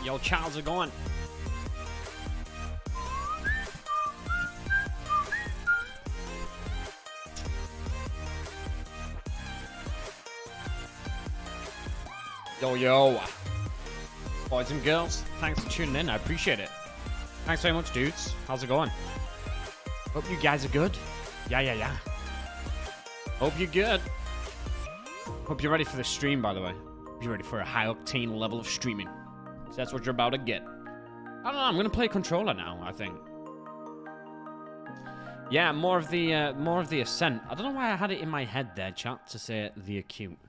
Yo, chat, how's it going? Yo, yo. Boys and girls, thanks for tuning in. I appreciate it. Thanks very much, dudes. How's it going? Hope you guys are good. Yeah. Hope you're good. Hope you're ready for the stream, by the way. Hope you're ready for a high-octane level of streaming. So that's what you're about to get. I don't know, I'm gonna play controller now, I think. Yeah, more of the Ascent. I don't know why I had it in my head there, chat, to say the acute.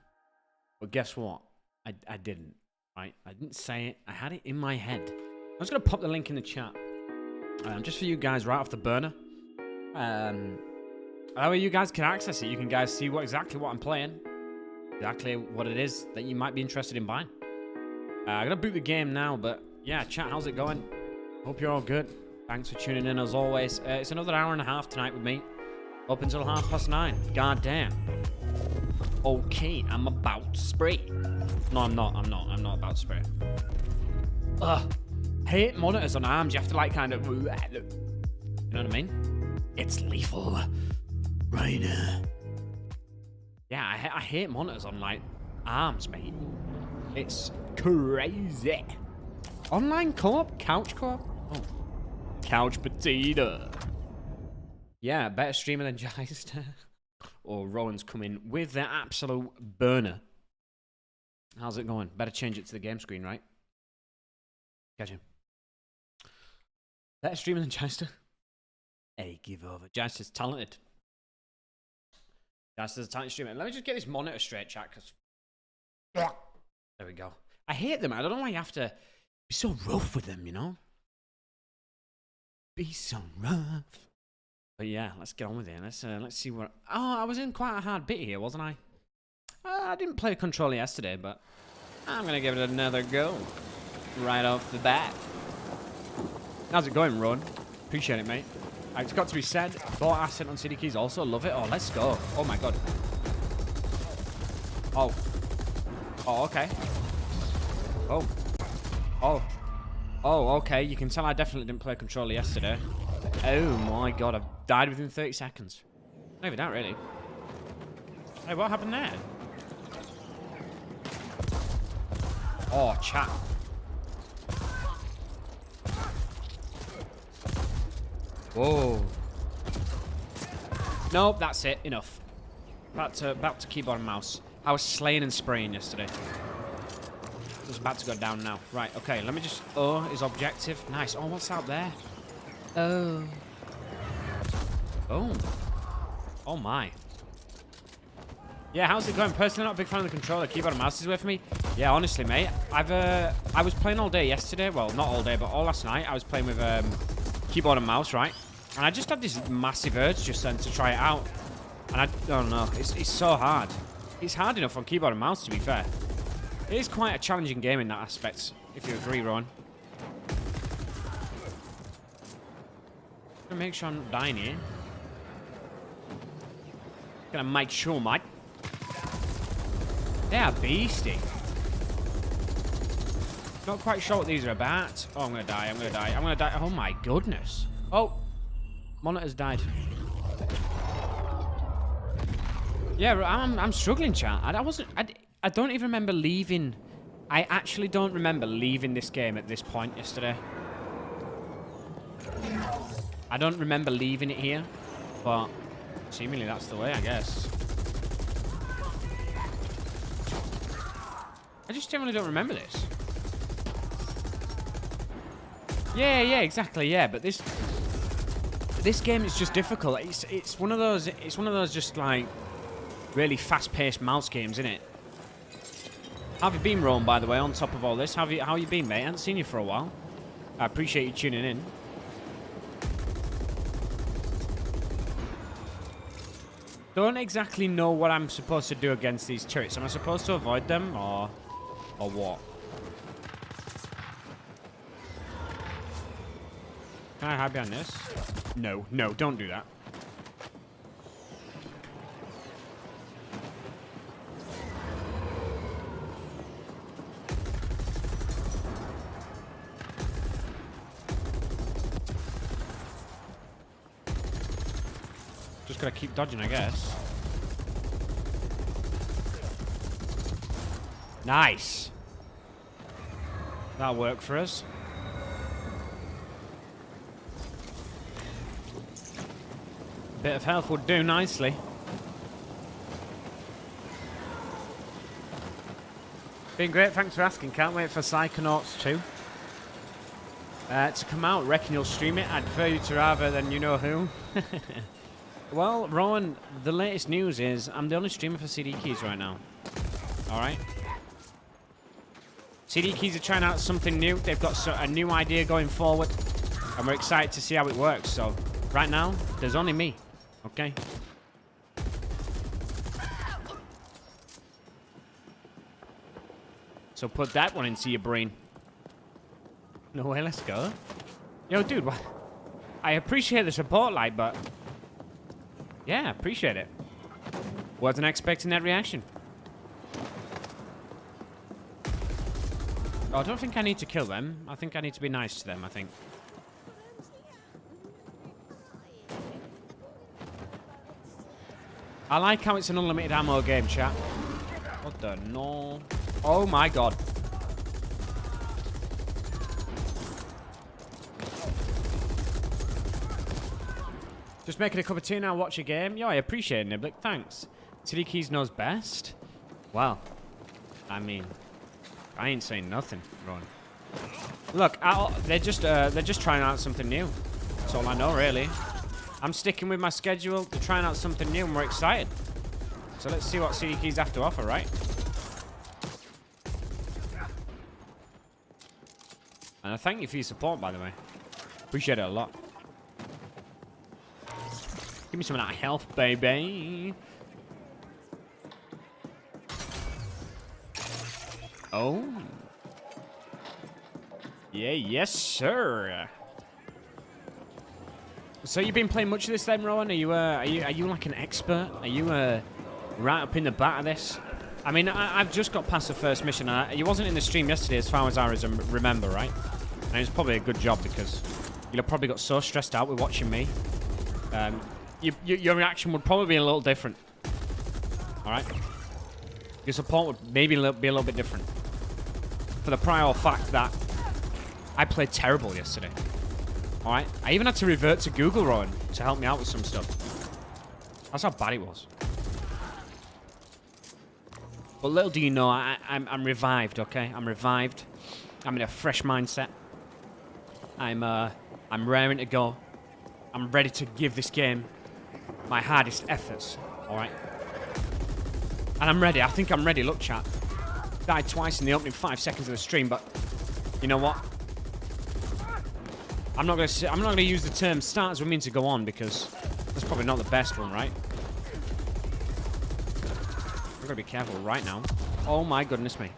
But guess what? I didn't. Right? I didn't say it. I had it in my head. I'm just gonna pop the link in the chat. Just for you guys right off the burner. That way you guys can access it. You can guys see exactly what I'm playing. Exactly what it is that you might be interested in buying. I'm gonna boot the game now, but yeah, chat, how's it going? Hope you're all good. Thanks for tuning in as always. It's another hour and a half tonight with me. Up until 9:30. God damn. Okay, I'm about to spray. No, I'm not about to spray. Ugh. Hate monitors on arms. You have to like kind of, you know what I mean? It's lethal. Right now. Yeah, I hate monitors on like arms, mate. It's crazy. Online co-op? Couch co-op? Oh. Couch potato. Yeah, better streamer than Jeister. Or Rowan's coming with the absolute burner. How's it going? Better change it to the game screen, right? Catch him. Better streamer than Jeister. Hey, give over. Jeister's talented. Jeister's a talented streamer. Let me just get this monitor straight, chat, because... There we go. I hate them. I don't know why you have to be so rough with them, you know? Be so rough. But yeah, let's get on with it. Let's see what... Oh, I was in quite a hard bit here, wasn't I? I didn't play controller yesterday, but I'm going to give it another go. Right off the bat. How's it going, Ron? Appreciate it, mate. It's got to be said, bought Ascent on CDKoins also. Love it. Oh, let's go. Oh, my God. Oh. Oh, okay. Oh. Oh. Oh, okay. You can tell I definitely didn't play controller yesterday. Oh, my God. I've died within 30 seconds. Not even that, really. Hey, what happened there? Oh, chat. Whoa. Nope, that's it. Enough. Back to keyboard and mouse. I was slaying and spraying yesterday. It's about to go down now. Right, okay, let me just... Oh, is objective. Nice. Oh, what's out there? Oh. Boom. Oh, my. Yeah, how's it going? Personally, not a big fan of the controller. Keyboard and mouse is with me. Yeah, honestly, mate. I was playing all day yesterday. Well, not all day, but all last night. I was playing with keyboard and mouse, right? And I just had this massive urge just then to try it out. And I don't know. It's so hard. It's hard enough on keyboard and mouse, to be fair. It is quite a challenging game in that aspect, if you agree, Ron. Gonna make sure I'm not dying here. Gonna make sure, mate. They are beastie. Not quite sure what these are about. Oh, I'm gonna die. I'm gonna die. I'm gonna die. Oh my goodness. Oh, monitor's died. Yeah, I'm struggling, chat. I don't even remember leaving. I actually don't remember leaving this game at this point yesterday. I don't remember leaving it here, but seemingly that's the way, I guess. I just generally don't remember this. Yeah, exactly, yeah. But this game is just difficult. It's one of those. It's one of those just like really fast-paced mouse games, isn't it? How have you been, Rome? By the way, on top of all this, how you been, mate? I haven't seen you for a while. I appreciate you tuning in. Don't exactly know what I'm supposed to do against these turrets. Am I supposed to avoid them or what? Can I hide behind this? No, don't do that. Just gotta keep dodging, I guess. Nice. That'll work for us. Bit of health would do nicely. Been great, thanks for asking. Can't wait for Psychonauts 2 to come out. Reckon you'll stream it? I'd prefer you to rather than you know who. Well, Rowan, the latest news is I'm the only streamer for CDKeys right now. Alright? CDKeys are trying out something new. They've got a new idea going forward. And we're excited to see how it works. So, right now, there's only me. Okay? So put that one into your brain. No way, let's go. Yo, dude, what? I appreciate the support, like, but... yeah, appreciate it. Wasn't expecting that reaction. Oh, I don't think I need to kill them. I think I need to be nice to them, I think. I like how it's an unlimited ammo game, chat. What the no? Oh my god. Just making a cup of tea now, watch a game. Yo, I appreciate it, Niblick. Thanks. CDKeys knows best? Wow. I mean, I ain't saying nothing, Ron. Look, they're just trying out something new. That's all I know, really. I'm sticking with my schedule. They're trying out something new, and we're excited. So let's see what CDKeys have to offer, right? And I thank you for your support, by the way. Appreciate it a lot. Give me some of that health, baby. Oh. Yeah, yes, sir. So you've been playing much of this then, Rowan? Are you like an expert? Are you right up in the bat of this? I mean, I've just got past the first mission. You wasn't in the stream yesterday, as far as I remember, right? And it was probably a good job because you'd have probably got so stressed out with watching me. Your reaction would probably be a little different. All right. Your support would maybe be a little bit different. For the prior fact that I played terrible yesterday. All right. I even had to revert to Google, Rowan, to help me out with some stuff. That's how bad it was. But little do you know, I'm revived. Okay, I'm revived. I'm in a fresh mindset. I'm raring to go. I'm ready to give this game my hardest efforts. All right. And I'm ready. I think I'm ready. Look, chat. Died twice in the opening 5 seconds of the stream, but you know what? I'm not gonna use the term "start as we mean to go on" because that's probably not the best one, right? We've got to be careful right now. Oh my goodness me.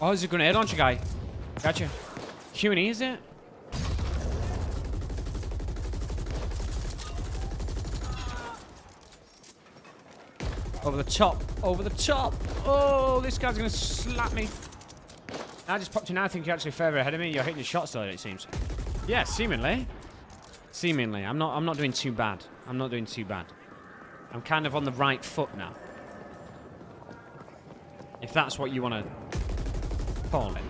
Oh, there's a grenade launcher guy. Gotcha. Q&E, is it? Over the top. Over the top. Oh, this guy's going to slap me. I just popped in. I think you're actually further ahead of me. You're hitting your shots though, it seems. Yeah, seemingly. Seemingly. I'm not doing too bad. I'm not doing too bad. I'm kind of on the right foot now. If that's what you want to call it.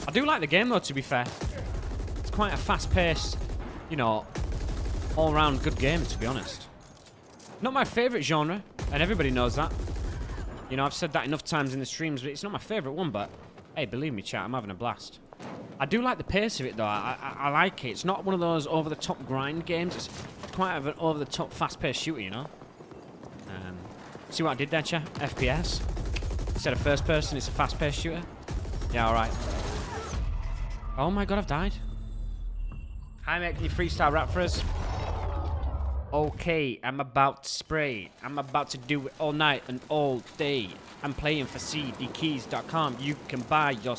I do like the game though, to be fair. It's quite a fast-paced, you know, all-round good game, to be honest. Not my favourite genre, and everybody knows that. You know, I've said that enough times in the streams, but it's not my favourite one, but hey, believe me, chat, I'm having a blast. I do like the pace of it, though. I like it. It's not one of those over-the-top grind games. It's quite of an over-the-top, fast-paced shooter, you know? See what I did there, chat? FPS. Instead of first person, it's a fast-paced shooter. Yeah, alright. Oh my god, I've died. Hi, mate, can you freestyle rap for us? Okay, I'm about to spray. I'm about to do it all night and all day. I'm playing for CDKeys.com. You can buy your...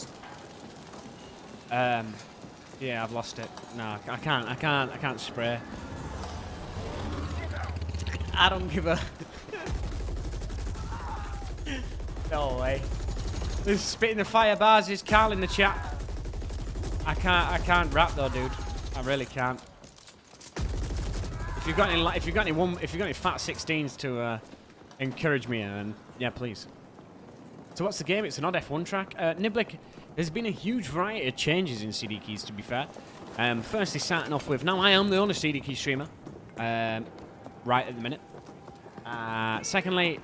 Yeah, I've lost it. No, I can't spray. I don't give a... No way. Who's spitting the fire bars is Carl in the chat. I can't rap though, dude. I really can't. If you've got any fat 16s to encourage me, and yeah, please. So what's the game? It's an odd F1 track. Niblick, there's been a huge variety of changes in CDKeys, to be fair. Firstly, starting off with, now I am the only CDK streamer, right at the minute. Secondly,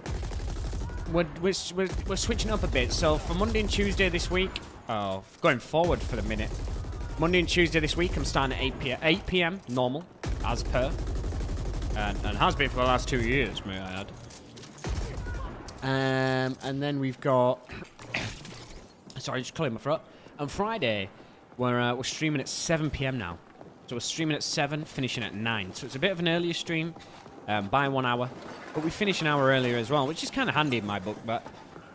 we're switching up a bit. So for Monday and Tuesday this week, going forward for the minute, Monday and Tuesday this week, I'm starting at 8 p.m. normal, as per, and has been for the last 2 years, may I add. And then we've got, sorry, just clearing my throat. On Friday, we're streaming at 7 p.m. now. So we're streaming at 7, finishing at 9. So it's a bit of an earlier stream, by 1 hour. But we finish an hour earlier as well, which is kind of handy in my book. But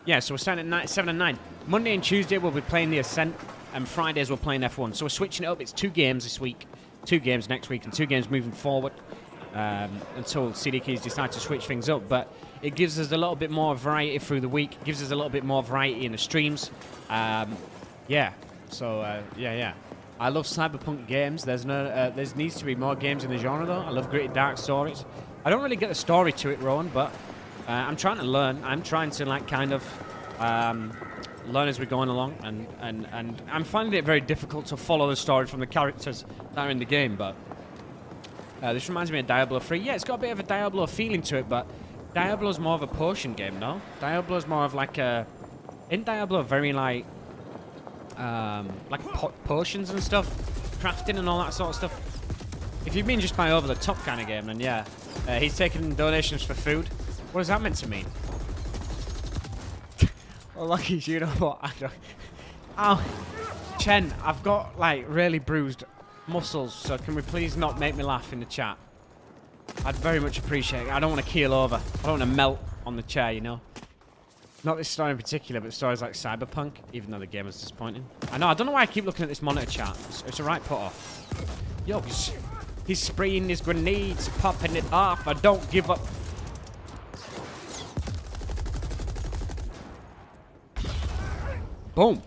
yeah, so we're starting at 7 and 9. Monday and Tuesday we'll be playing the Ascent, and Fridays we're playing F1. So we're switching it up. It's 2 games this week, 2 games next week, and 2 games moving forward until CDKeys decide to switch things up. But it gives us a little bit more variety through the week. It gives us a little bit more variety in the streams. Yeah. So yeah. I love cyberpunk games. There needs to be more games in the genre though. I love gritty dark stories. I don't really get the story to it, Rowan, but I'm trying to learn. I'm trying to like kind of learn as we're going along, and I'm finding it very difficult to follow the story from the characters that are in the game. But this reminds me of Diablo 3. Yeah, it's got a bit of a Diablo feeling to it, but Diablo's more of a potion game, no? Diablo's more of like a... Isn't Diablo very like potions and stuff? Crafting and all that sort of stuff? If you mean just by over-the-top kind of game, then yeah. He's taking donations for food. What is that meant to mean? Well, lucky you know what? I don't... Oh, Chen, I've got like really bruised muscles, so can we please not make me laugh in the chat? I'd very much appreciate it. I don't want to keel over. I don't want to melt on the chair, you know? Not this story in particular, but stories like Cyberpunk, even though the game was disappointing. I know, I don't know why I keep looking at this monitor chat. It's a right put off. Yo, he's spraying his grenades, popping it off. I don't give up. Boom.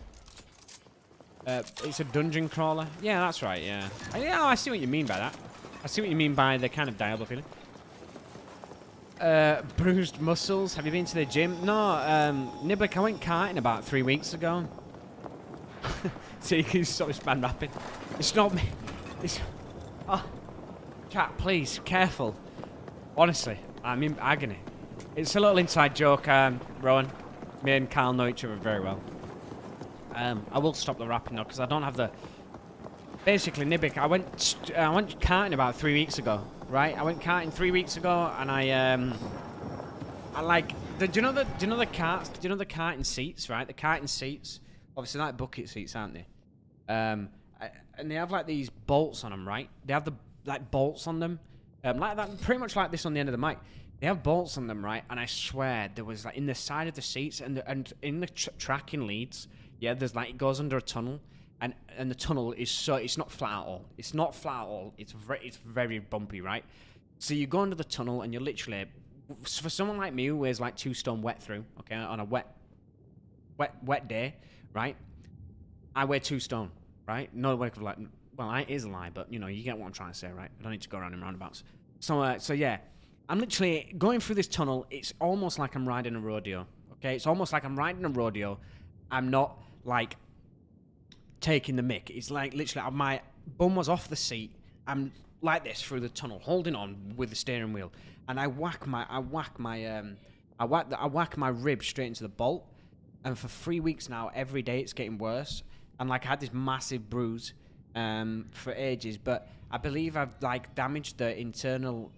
It's a dungeon crawler. Yeah, that's right, yeah. Yeah, I see what you mean by that. I see what you mean by the kind of Diablo feeling. Bruised muscles. Have you been to the gym? No, Niblick, I went karting about 3 weeks ago. So you can stop spam rapping. It's not me. It's... Oh. Chat, please, careful. Honestly, I'm in agony. It's a little inside joke, Rowan. Me and Carl know each other very well. I will stop the rapping now, because I don't have the... Basically, Niblick, I went karting about 3 weeks ago, right? I went karting 3 weeks ago, and I like... Do you know the karting seats, right? The karting seats, obviously like bucket seats, aren't they? And they have like these bolts on them, right? They have the like bolts on them, like that, pretty much like this on the end of the mic. They have bolts on them, right? And I swear there was like in the side of the seats and in the track in Leeds, yeah, there's like it goes under a tunnel. And the tunnel is it's not flat at all. It's not flat at all. It's very bumpy, right? So you go under the tunnel and you're literally, for someone like me who wears like 2 stone wet through, okay, on a wet day, right? I wear 2 stone, right? No way of like, well, it is a lie, but you know, you get what I'm trying to say, right? I don't need to go around in roundabouts. So yeah, I'm literally going through this tunnel. It's almost like I'm riding a rodeo, okay? It's almost like I'm riding a rodeo. I'm not like taking the mick. It's like literally my bum was off the seat. I'm like this through the tunnel, holding on with the steering wheel, and I whack my rib straight into the bolt. And for 3 weeks now, every day it's getting worse. And like I had this massive bruise for ages, but I believe I've like damaged the internal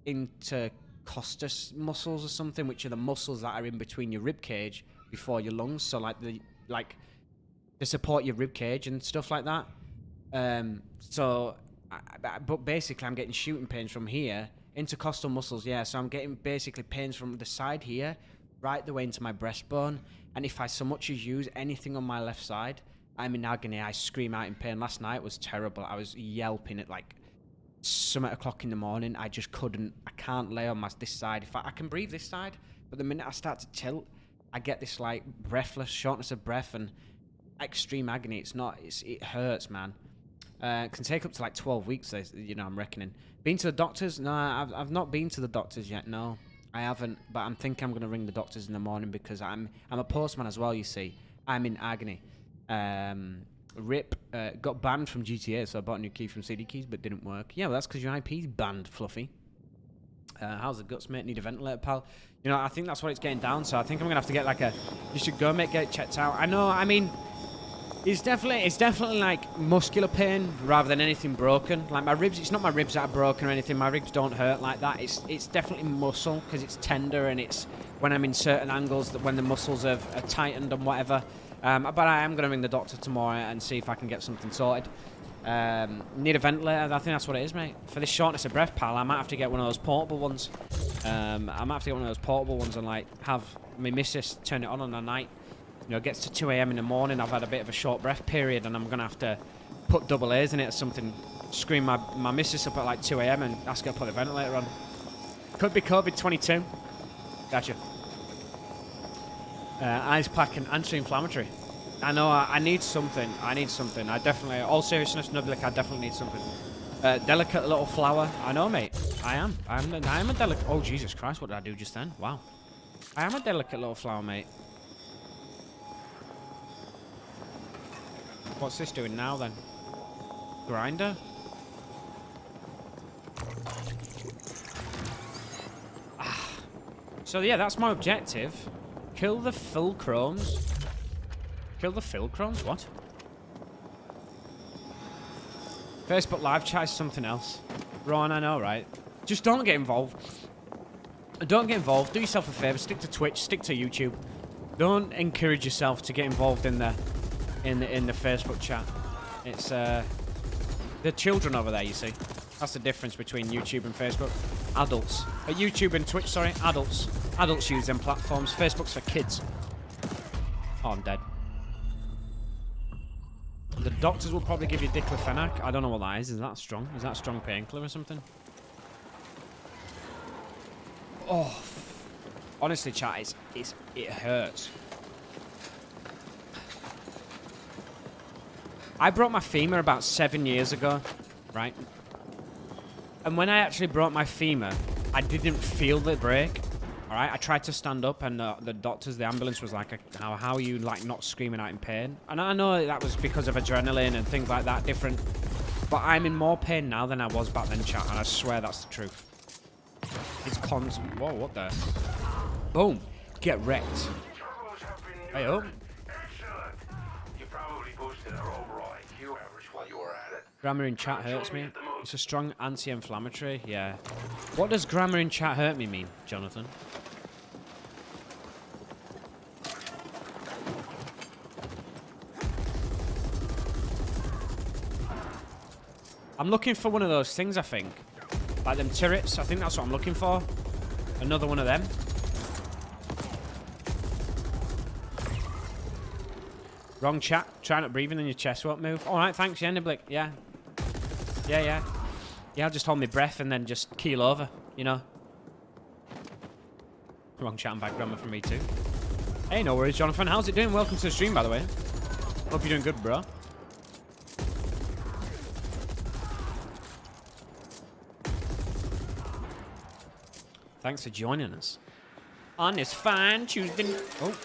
intercostus muscles or something, which are the muscles that are in between your rib cage before your lungs. So like to support your rib cage and stuff like that. But basically I'm getting shooting pains from here, intercostal muscles, yeah. So I'm getting basically pains from the side here, right the way into my breastbone. And if I so much as use anything on my left side, I'm in agony. I scream out in pain. Last night was terrible. I was yelping at like some 8:00 in the morning. I just couldn't. I can't lay on this side. I can breathe this side, but the minute I start to tilt, I get this like breathless, shortness of breath, and extreme agony. It hurts, man. It can take up to like 12 weeks, you know, I'm reckoning. Been to the doctors? No, I've not been to the doctors yet, no. I haven't, but I'm thinking I'm going to ring the doctors in the morning because I'm a postman as well, you see. I'm in agony. RIP, got banned from GTA, so I bought a new key from CDKoins, but didn't work. Yeah, well, that's because your IP's banned, Fluffy. How's the guts, mate? Need a ventilator, pal? You know, I think that's what it's getting down, so I think I'm going to have to get like a... You should go, mate, get it checked out. I know, I mean... It's definitely like muscular pain rather than anything broken. Like my ribs, it's not my ribs that are broken or anything. My ribs don't hurt like that. It's definitely muscle because it's tender and it's when I'm in certain angles that when the muscles are tightened and whatever. But I am going to ring the doctor tomorrow and see if I can get something sorted. Need a ventilator. I think that's what it is, mate. For this shortness of breath, pal, I might have to get one of those portable ones. I might have to get one of those portable ones and like have my missus turn it on the night. You know, it gets to 2 AM in the morning, I've had a bit of a short breath period, and I'm going to have to put double A's in it or something. Scream my missus up at like 2 AM and ask her to put the ventilator on. Could be COVID-22. Gotcha. Ice pack and anti-inflammatory. I know, I need something. I definitely, all seriousness, Nublick, I definitely need something. Delicate little flower. I know, mate. I am a delicate... Oh, Jesus Christ, what did I do just then? Wow. I am a delicate little flower, mate. What's this doing now, then? Grinder? Ah. So, yeah, that's my objective. Kill the Fulchromes. Kill the Fulchromes? What? Facebook live chat is something else. Ron, I know, right? Just don't get involved. Don't get involved. Do yourself a favor. Stick to Twitch. Stick to YouTube. Don't encourage yourself to get involved in the Facebook chat. It's the children over there, you see. That's the difference between YouTube and Facebook. Adults. YouTube and Twitch, sorry. Adults. Adults use them platforms. Facebook's for kids. Oh, I'm dead. The doctors will probably give you diclofenac. I don't know what that is. Is that strong? Is that a strong painkiller or something? Oh. Honestly, chat, it hurts. I broke my femur about 7 years ago, right? And when I actually broke my femur, I didn't feel the break. All right, I tried to stand up, and the doctors, the ambulance was like, "How are you like not screaming out in pain?" And I know that was because of adrenaline and things like that, different. But I'm in more pain now than I was back then, chat, and I swear that's the truth. It's constant. Whoa, what the? Boom! Get wrecked. Hey up. Grammar in chat hurts me. It's a strong anti-inflammatory. Yeah. What does grammar in chat hurt me mean, Jonathan? I'm looking for one of those things, I think. Like them turrets. I think that's what I'm looking for. Another one of them. Wrong chat. Try not breathing and your chest won't move. Alright, thanks, Yenderblick. Yeah. Yeah. Yeah, I'll just hold my breath and then just keel over, you know. Wrong chat and bad grammar from me too. Hey, no worries, Jonathan. How's it doing? Welcome to the stream, by the way. Hope you're doing good, bro. Thanks for joining us on this fine Tuesday. Oh.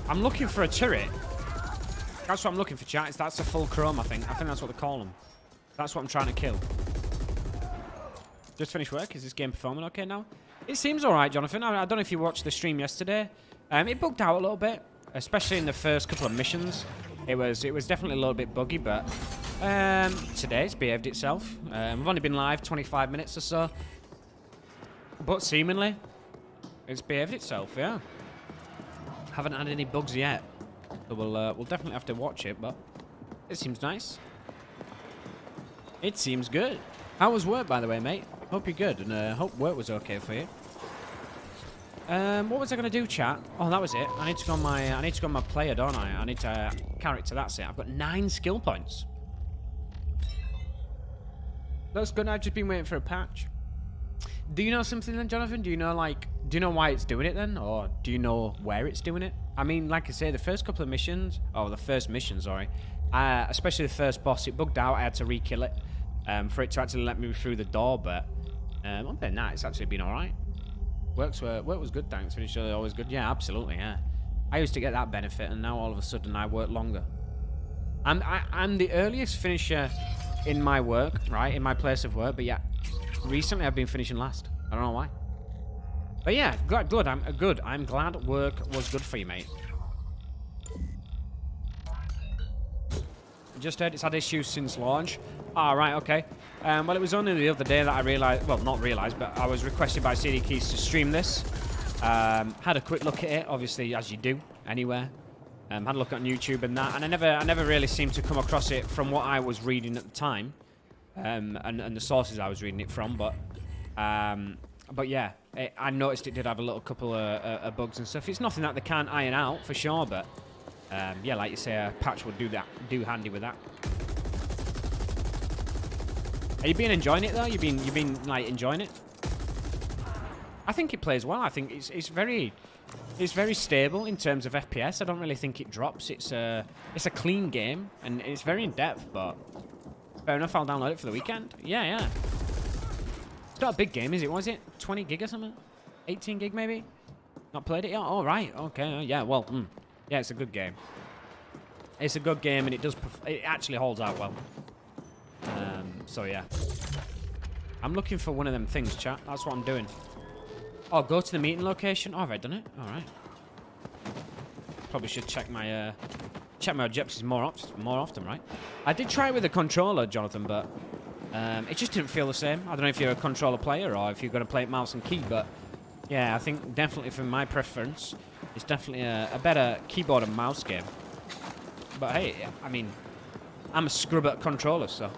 I'm looking for a turret. That's what I'm looking for, chat. That's a Fulchrom, I think. I think that's what they call them. That's what I'm trying to kill. Just finished work. Is this game performing okay now? It seems alright, Jonathan. I don't know if you watched the stream yesterday. It bugged out a little bit, especially in the first couple of missions. It was definitely a little bit buggy, but today it's behaved itself. We've only been live 25 minutes or so, but seemingly it's behaved itself. Yeah. Haven't had any bugs yet, so we'll definitely have to watch it. But it seems nice. It seems good. How was work, by the way, mate? Hope you're good, and hope work was okay for you. What was I gonna do, chat? Oh, that was it. I need to go on my player, don't I? I need to character. That's it. I've got 9 skill points. That's good. I've just been waiting for a patch. Do you know something then, Jonathan? Do you know, like, do you know why it's doing it then? Or do you know where it's doing it? I mean, like I say, the first couple of missions, the first mission, sorry, especially the first boss, it bugged out. I had to re-kill it for it to actually let me through the door, but other than that, it's actually been alright. Work was good, thanks. Finish early, always good. Yeah, absolutely, yeah. I used to get that benefit, and now all of a sudden I work longer. I'm the earliest finisher in my work, right, in my place of work, but yeah, recently I've been finishing last. I don't know why. But yeah, good. I'm glad work was good for you, mate. Just heard it's had issues since launch. Ah, right, okay. Well, it was only the other day that I realised, well, not realised, but I was requested by CDKoins to stream this. Had a quick look at it, obviously, as you do, anywhere. Had a look on YouTube and that, and I never really seemed to come across it from what I was reading at the time, and the sources I was reading it from. But yeah, I noticed it did have a little couple of bugs and stuff. It's nothing that they can't iron out for sure, but yeah, like you say, a patch would do handy with that. Have you been enjoying it though? You've been like enjoying it? I think it plays well. I think it's very stable in terms of FPS. I don't really think it drops. It's a clean game and it's very in depth. But fair enough. I'll download it for the weekend. Yeah. It's not a big game, is it? Was it 20 gig or something? 18 gig maybe? Not played it yet? Oh right. Okay. Yeah. Well. Yeah. It's a good game. It's a good game and it actually holds out well. So yeah. I'm looking for one of them things, chat. That's what I'm doing. Oh, go to the meeting location. Oh, have I done it? All right. Probably should check my objectives more often, right? I did try it with a controller, Jonathan, but it just didn't feel the same. I don't know if you're a controller player or if you're going to play it mouse and key, but yeah, I think definitely from my preference, it's definitely a better keyboard and mouse game. But hey, I mean, I'm a scrub at controllers, so.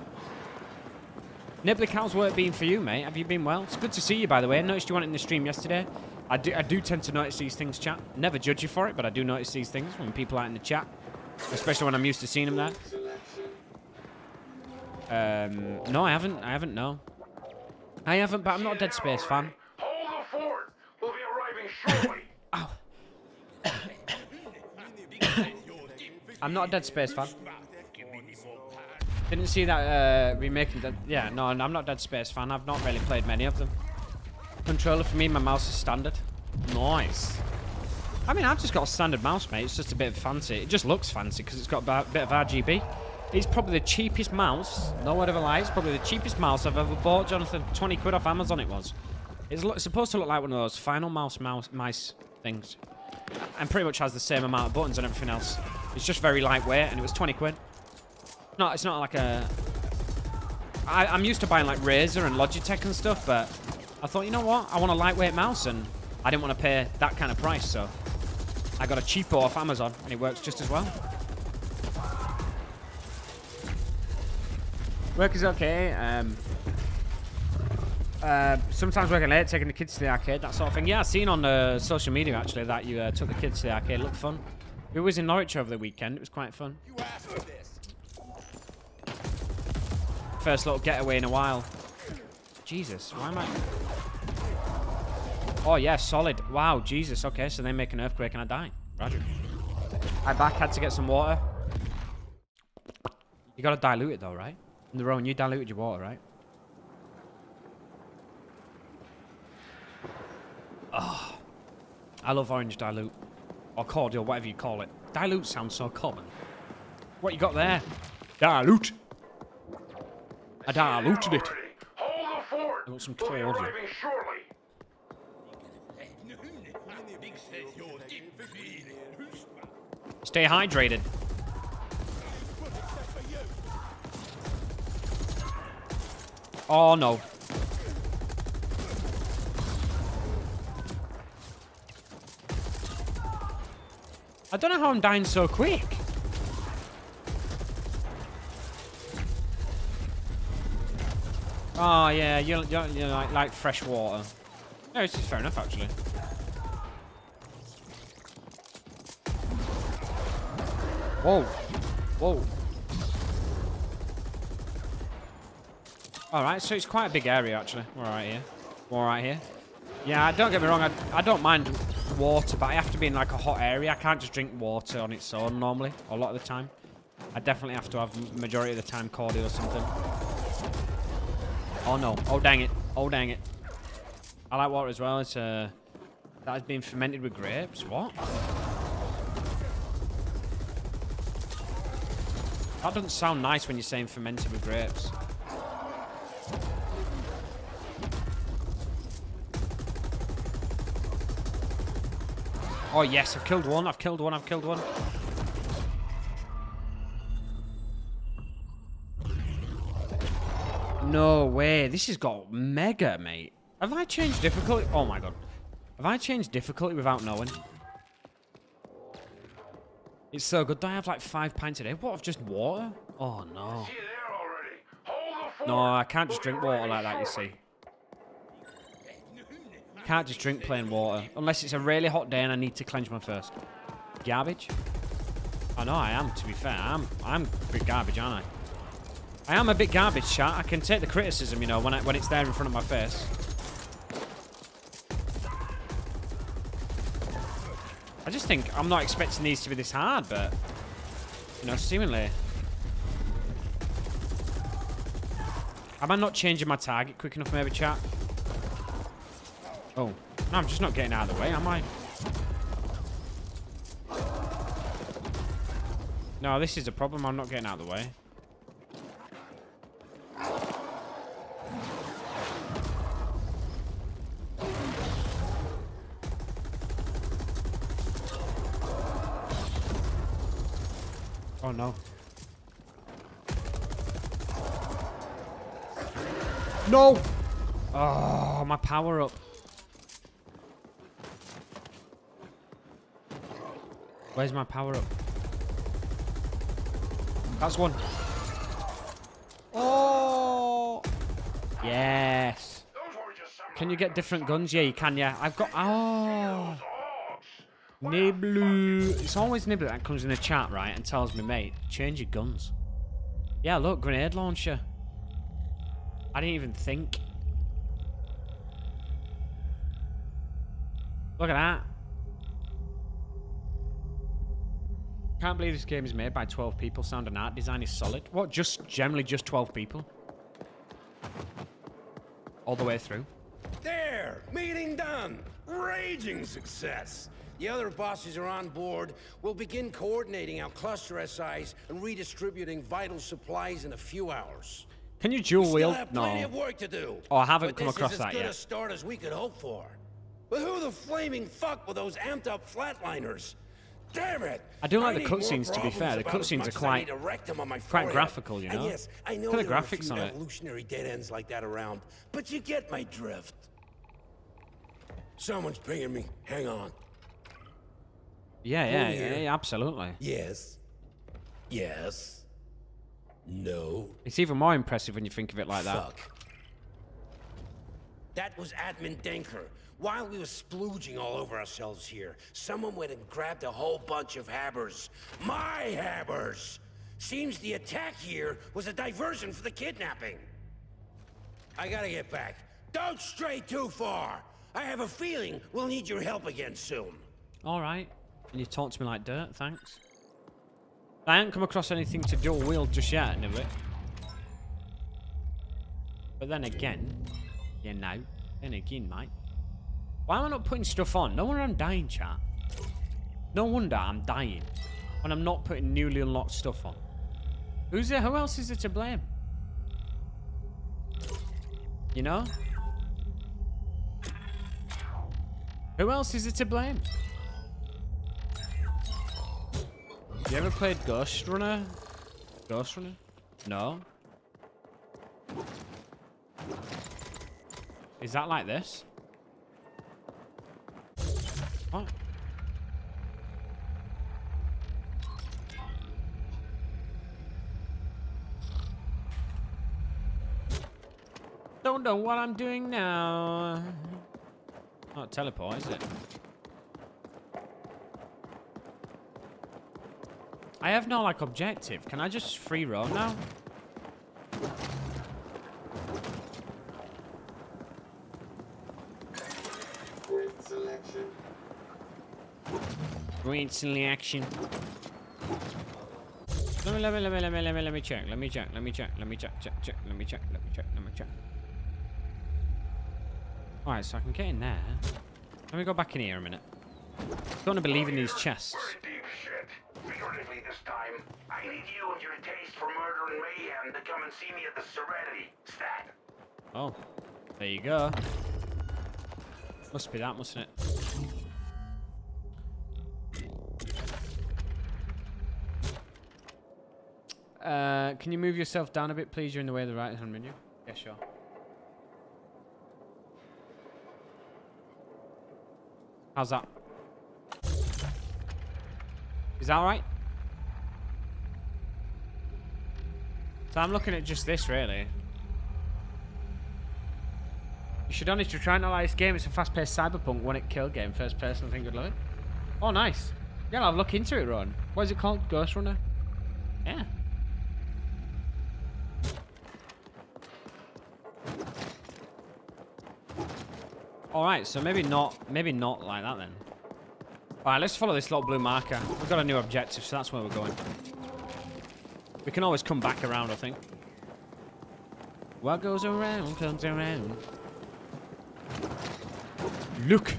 Nibbly, how's work been for you, mate? Have you been well? It's good to see you, by the way. I noticed you weren't in the stream yesterday. I do tend to notice these things, chat. Never judge you for it, but I do notice these things when people are in the chat. Especially when I'm used to seeing them there. No, I haven't, no. I haven't, but I'm not a Dead Space fan. Hold the fort! We'll be arriving shortly. Ow. I'm not a Dead Space fan. Didn't see that remaking that. Yeah, no, I'm not Dead Space fan. I've not really played many of them. Controller for me, my mouse is standard. Nice. I mean, I've just got a standard mouse, mate. It's just a bit of fancy. It just looks fancy because it's got a bit of RGB. It's probably the cheapest mouse. No word of a lie. It's probably the cheapest mouse I've ever bought, Jonathan. 20 quid off Amazon it was. It's supposed to look like one of those final mice things. And pretty much has the same amount of buttons and everything else. It's just very lightweight and it was 20 quid. No, it's not like a... I'm used to buying like Razer and Logitech and stuff, but I thought, you know what? I want a lightweight mouse and I didn't want to pay that kind of price, so I got a cheapo off Amazon and it works just as well. Work is okay. Sometimes working late, taking the kids to the arcade, that sort of thing. Yeah, I've seen on social media actually that you took the kids to the arcade. It looked fun. We was in Norwich over the weekend. It was quite fun. First little getaway in a while. Jesus, why am I... Oh, yeah, solid. Wow, Jesus. Okay, so they make an earthquake and I die. Roger. I had to get some water. You gotta dilute it though, right? In the road, you diluted your water, right? Oh, I love orange dilute. Or cordial, whatever you call it. Dilute sounds so common. What you got there? Dilute. I diluted it. Hold the fort. I got some We'll be cordial. arriving shortly. Stay hydrated. Oh no. I don't know how I'm dying so quick. Oh yeah, you're like fresh water. No, this is fair enough actually. Whoa. Whoa. Alright, so it's quite a big area, actually. We're right here. We're right here. Yeah, don't get me wrong. I don't mind water, but I have to be in, like, a hot area. I can't just drink water on its own, normally. A lot of the time. I definitely have to have, majority of the time, cordial or something. Oh, no. Oh, dang it. Oh, dang it. I like water as well. It's, that has been fermented with grapes. What? That doesn't sound nice when you're saying fermented with grapes. Oh, yes, I've killed one, I've killed one, I've killed one. No way, this has got mega, mate. Have I changed difficulty? Oh my god. Have I changed difficulty without knowing? It's so good. Do I have like 5 pints a day? What, of just water? Oh, no. See you there already. Hold the fort. No, I can't just We'll be drink water arriving like that, you see. shortly. Can't just drink plain water. Unless it's a really hot day and I need to cleanse my thirst. Garbage? I know I am, to be fair. I'm a bit garbage, aren't I? I am a bit garbage, chat. I can take the criticism, you know, when it's there in front of my face. I just think I'm not expecting these to be this hard, but... You know, seemingly... Am I not changing my target quick enough, maybe, chat? Oh. No, I'm just not getting out of the way, am I? No, this is a problem. I'm not getting out of the way. Oh, no. No! Oh, my power up. Where's my power up? That's one. Oh! Yes. Those were just some Can you get different guns? Yeah, you can, yeah. I've got... Oh! hogs. Niblu. It's always Niblu that comes in the chat, right, and tells me, mate, change your guns. Yeah, look, grenade launcher. I didn't even think. Look at that. Can't believe this game is made by 12 people. Sound and art design is solid. What, generally just 12 people? All the way through. There! Meeting done! Raging success! The other bosses are on board. We'll begin coordinating our cluster SIs and redistributing vital supplies in a few hours. Can you dual Still wield? have No. plenty of work to do. Oh, I haven't but come this across is that as good yet. a start as we could hope for. But who the flaming fuck were those amped up flatliners? Damn it! I do like the need more cutscenes, to be fair. The problems cutscenes about as are much as I quite- need a rectum on my quite forehead. graphical, you And know? yes, I know Look at the there are a graphics few on it. evolutionary dead ends like that around, but you get my drift. Someone's pinging me. Hang on. Yeah, here. yeah, absolutely. Yes. Yes. No. It's even more impressive when you think of it like that. Fuck. That was Admin Denker. While we were splooging all over ourselves here, someone went and grabbed a whole bunch of habbers. My habbers! Seems the attack here was a diversion for the kidnapping. I gotta get back. Don't stray too far. I have a feeling we'll need your help again soon. All right. And you talk to me like dirt, thanks. I haven't come across anything to dual wield just yet, knew it. But then again, you know, then again, mate. Why am I not putting stuff on? No wonder I'm dying, chat. No wonder I'm dying when I'm not putting newly unlocked stuff on. Who's there? Who else is there to blame? You know? Who else is there to blame? You ever played Ghost Runner? Ghost Runner? No? Is that like this? What? Don't know what I'm doing now. Not teleport, is it? I have no, like, objective. Can I just free roam now? Great selection. Let me check. Let me check. Alright, so I can get in there. Let me go back in here a minute. Don't want to believe in these chests. We're in deep shit. Figuratively this time. I need you and your taste for murder and mayhem to come and see me at the Serenity. Stat. Oh, there you go. Must be that, mustn't it? Can you move yourself down a bit, please? You're in the way of the right-hand menu. Yeah, sure. How's that? Is that alright? So I'm looking at just this, really. You should honestly try not like this game. It's a fast-paced cyberpunk one-hit kill game, first person. I think you'd love it. Oh, nice. Yeah, I'll have a look into it, Ron. What is it called? Ghost Runner? Yeah. Alright, so maybe not like that then. Alright, let's follow this little blue marker. We've got a new objective, so that's where we're going. We can always come back around, I think. What goes around comes around. Look!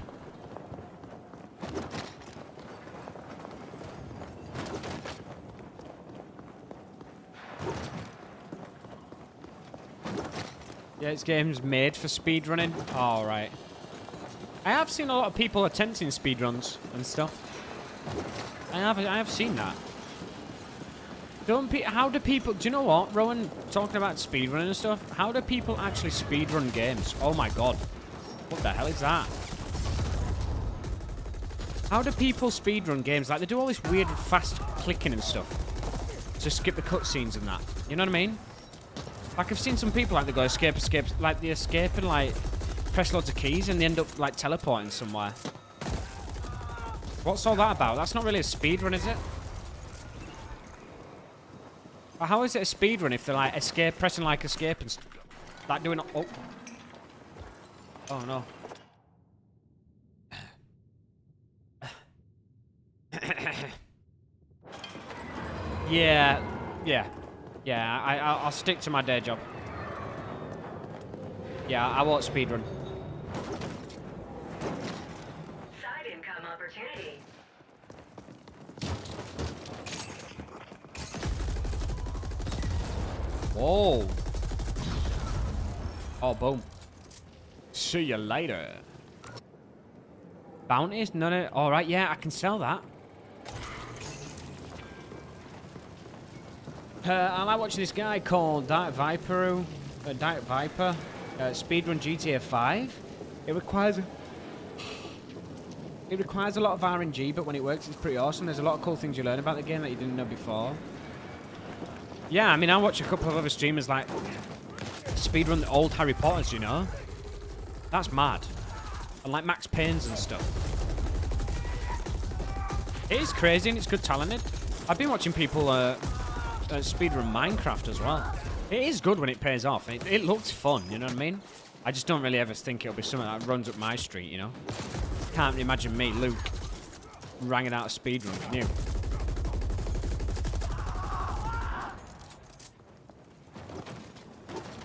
Yeah, this game's made for speedrunning. Alright. I have seen a lot of people attempting speedruns and stuff. I have seen that. How do people... Do you know what, Rowan? Talking about speedrunning and stuff. How do people actually speedrun games? Oh my god. What the hell is that? How do people speedrun games? Like, they do all this weird fast clicking and stuff. To skip the cutscenes and that. You know what I mean? Like, I've seen some people, like, they go escape. Like, they escape and, like, press loads of keys and they end up, like, teleporting somewhere. What's all that about? That's not really a speedrun, is it? But how is it a speedrun if they're, like, pressing, like, escape and, like, doing... Oh. Oh, no. Yeah. I'll stick to my day job. Yeah, I won't speedrun. Side income opportunity. Whoa. Oh, boom. See you later. Bounties? No. Alright, yeah, I can sell that. I like watching this guy called Diet Viper, speedrun GTA 5. It requires a lot of RNG, but when it works, it's pretty awesome. There's a lot of cool things you learn about the game that you didn't know before. Yeah, I mean, I watch a couple of other streamers like speedrun the old Harry Potters, you know? That's mad. And like Max Payne's and stuff. It is crazy and it's good talented. I've been watching people speedrun Minecraft as well. It is good when it pays off. It looks fun, you know what I mean? I just don't really ever think it'll be something that runs up my street, you know? Can't imagine me, Luke, ranging out a speedrun, can you?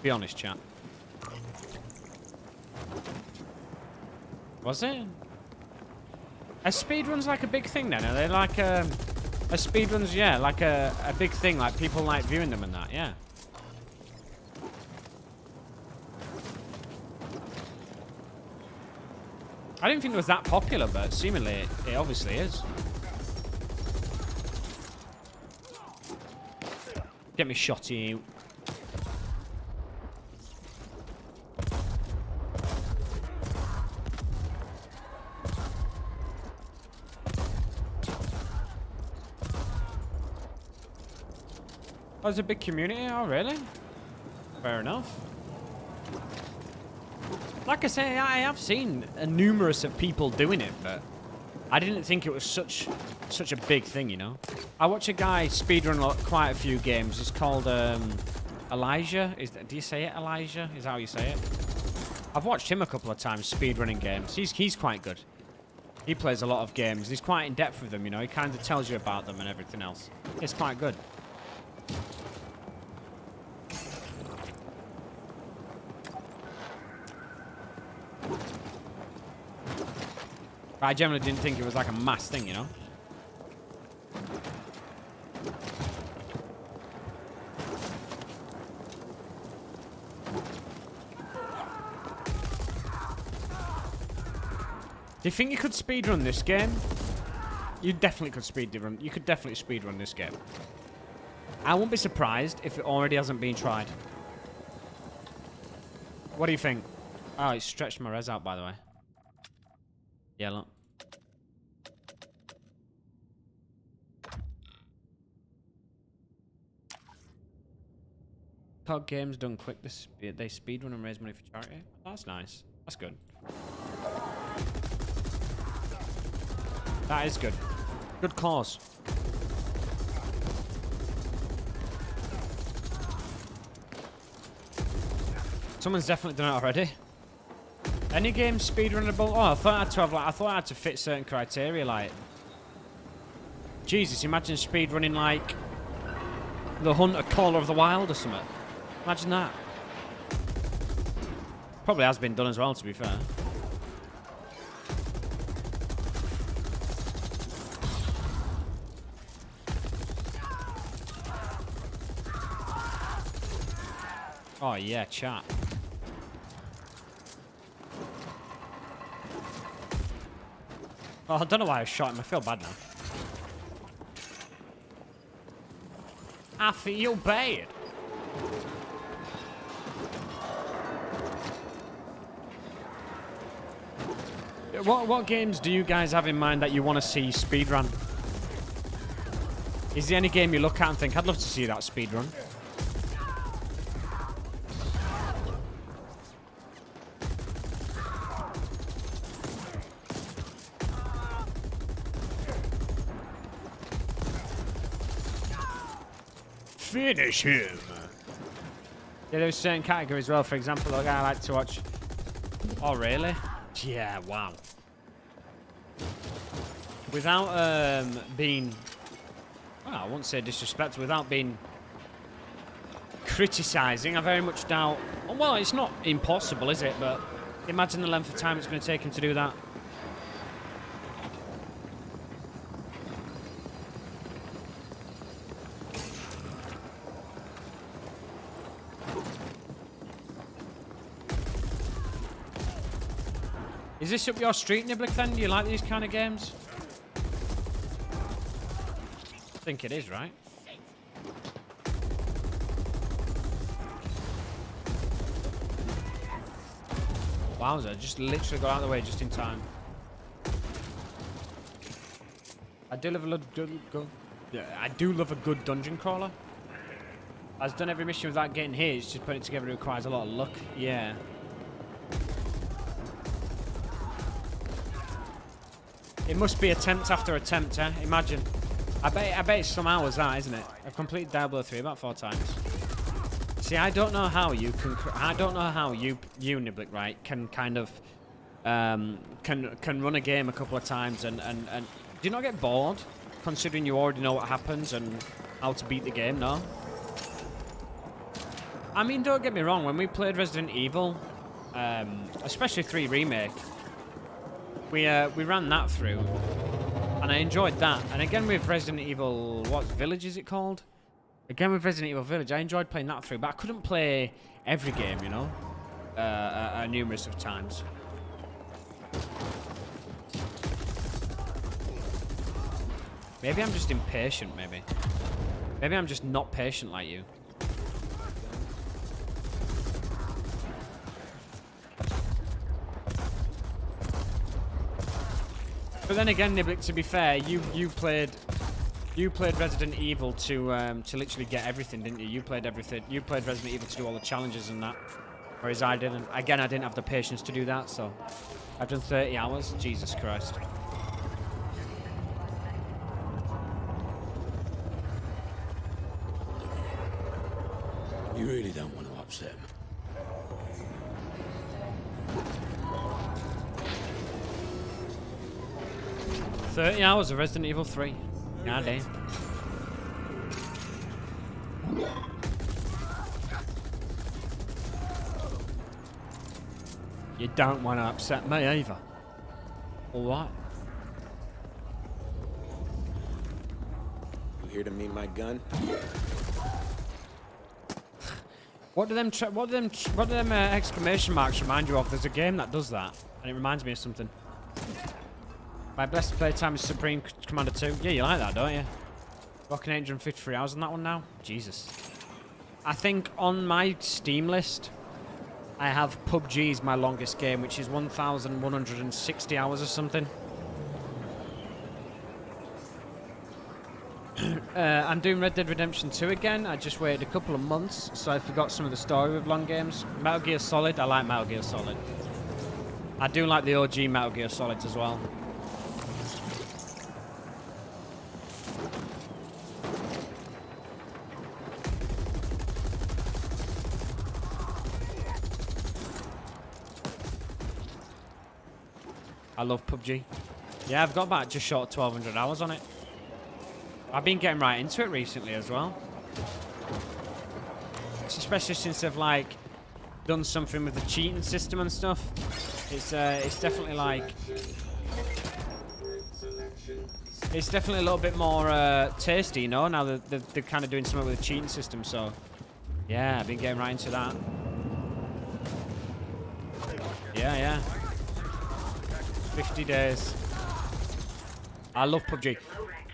Be honest, chat. Was it? Are speedruns like a big thing then? Are they like a speedruns, yeah, like a big thing, like people like viewing them and that, yeah. I didn't think it was that popular, but seemingly it obviously is. Get me shotty. Oh, there's a big community? Oh, really? Fair enough. Like I say, I have seen numerous of people doing it, but I didn't think it was such a big thing, you know? I watch a guy speedrun quite a few games. It's called Elijah. Do you say it, Elijah? Is that how you say it? I've watched him a couple of times speedrunning games. He's quite good. He plays a lot of games. He's quite in depth with them, you know. He kind of tells you about them and everything else. It's quite good. But I generally didn't think it was like a mass thing, you know. Do you think you could speedrun this game? You definitely could speedrun. You could definitely speedrun this game. I won't be surprised if it already hasn't been tried. What do you think? Oh, it stretched my res out, by the way. Yeah, look. COD games done quick. They speedrun and raise money for charity. That's nice. That's good. That is good. Good cause. Someone's definitely done it already. Any game speedrunnable? Oh, I thought I had to have like, I thought I had to fit certain criteria. Like, Jesus, imagine speedrunning like The Hunt, A Caller of the Wild or something. Imagine that. Probably has been done as well, to be fair. Oh yeah, chat. Oh, I don't know why I shot him. I feel bad now. I feel bad. What games do you guys have in mind that you want to see speedrun? Is there any game you look at and think, I'd love to see that speedrun? Finish him. Yeah, there's certain categories as well. For example, like I like to watch. Oh, really? Yeah, wow. Without being, well, I won't say disrespectful, without being criticizing, I very much doubt. Well, it's not impossible, is it? But imagine the length of time it's going to take him to do that. Is this up your street, Niblick, then? Do you like these kind of games? I think it is, right? Wowza, just literally got out of the way just in time. I do love a good dungeon crawler. I've done every mission without getting hit. It's just putting it together requires a lot of luck. Yeah. It must be attempt after attempt, eh? Imagine. I bet it's some hours that, isn't it? I've completed Diablo 3 about 4 times. See, I don't know how you can. I don't know how you Niblick, right, can kind of can run a game a couple of times and do you not get bored considering you already know what happens and how to beat the game? No. I mean, don't get me wrong. When we played Resident Evil, especially 3 Remake. We ran that through, and I enjoyed that. And again with Resident Evil, what Village is it called? Again with Resident Evil Village, I enjoyed playing that through, but I couldn't play every game, you know, numerous of times. Maybe I'm just impatient. Maybe I'm just not patient like you. But then again, Niblick, to be fair, you played Resident Evil to literally get everything, didn't you? You played everything. You played Resident Evil to do all the challenges and that, whereas I didn't. Again, I didn't have the patience to do that, so I've done 30 hours. Jesus Christ. You really don't want to upset him. 30 hours of Resident Evil 3. God damn. You don't want to upset me either. Alright. You here to meet my gun? What do them exclamation marks remind you of? There's a game that does that, and it reminds me of something. My best playtime is Supreme Commander 2. Yeah, you like that, don't you? Rocking 853 hours on that one now. Jesus. I think on my Steam list, I have PUBG's my longest game, which is 1,160 hours or something. I'm doing Red Dead Redemption 2 again. I just waited a couple of months, so I forgot some of the story with long games. Metal Gear Solid, I like Metal Gear Solid. I do like the OG Metal Gear Solids as well. I love PUBG. Yeah, I've got about just short of 1,200 hours on it. I've been getting right into it recently as well. Especially since I've like done something with the cheating system and stuff. It's definitely like it's definitely a little bit more tasty, you know. Now that they're kind of doing something with the cheating system, so yeah, I've been getting right into that. Yeah. 50 days. I love PUBG.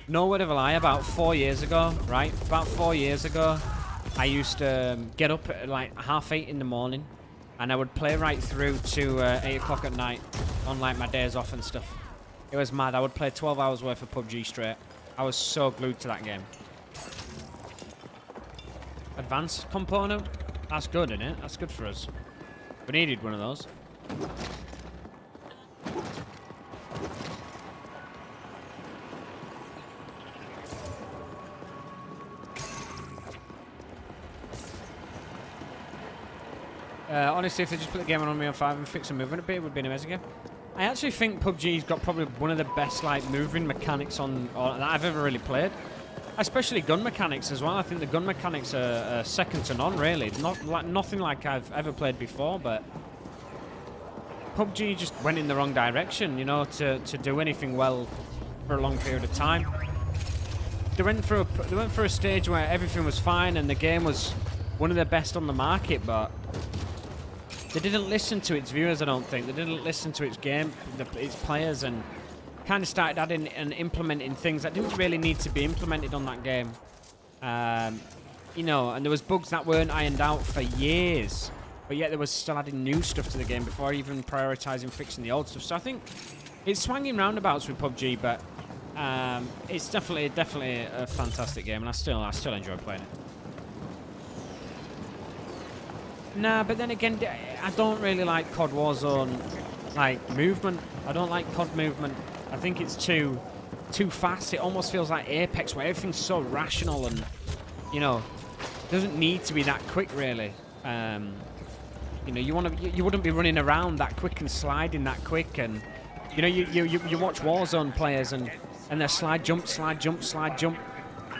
No word of a lie, about 4 years ago, right? About 4 years ago, I used to get up at like 8:30 in the morning, and I would play right through to 8 o'clock at night on like my days off and stuff. It was mad. I would play 12 hours worth of PUBG straight. I was so glued to that game. Advanced component? That's good, isn't it? That's good for us. We needed one of those. Honestly, if they just put the game on Unreal 5 and fix the movement a bit, it would be an amazing game. I actually think PUBG's got probably one of the best like moving mechanics that I've ever really played. Especially gun mechanics as well. I think the gun mechanics are second to none, really. Nothing like I've ever played before, but PUBG just went in the wrong direction, you know, to do anything well for a long period of time. They went through a stage where everything was fine and the game was one of the best on the market, but they didn't listen to its viewers, I don't think. They didn't listen to its game, its players, and kind of started adding and implementing things that didn't really need to be implemented on that game. You know, and there was bugs that weren't ironed out for years, but yet there was still adding new stuff to the game before even prioritizing fixing the old stuff. So I think it's swinging roundabouts with PUBG, but it's definitely a fantastic game, and I still enjoy playing it. Nah, but then again, I don't really like COD Warzone, like, movement. I don't like COD movement. I think it's too fast. It almost feels like Apex, where everything's so rational and, you know, doesn't need to be that quick, really. You know, you wouldn't be running around that quick and sliding that quick, and, you know, you watch Warzone players and their slide, jump, slide, jump, slide, jump.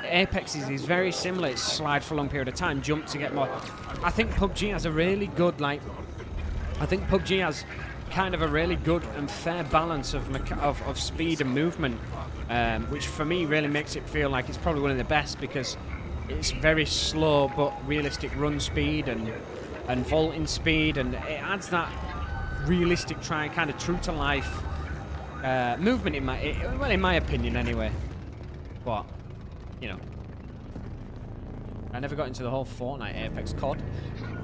Apex is very similar. It's slide for a long period of time, jump to get more. I think PUBG has a really good, like, I think PUBG has kind of a really good and fair balance of speed and movement, which for me really makes it feel like it's probably one of the best, because it's very slow but realistic run speed and vaulting speed, and it adds that realistic, kind of true to life movement in my opinion anyway. But you know, I never got into the whole Fortnite Apex COD.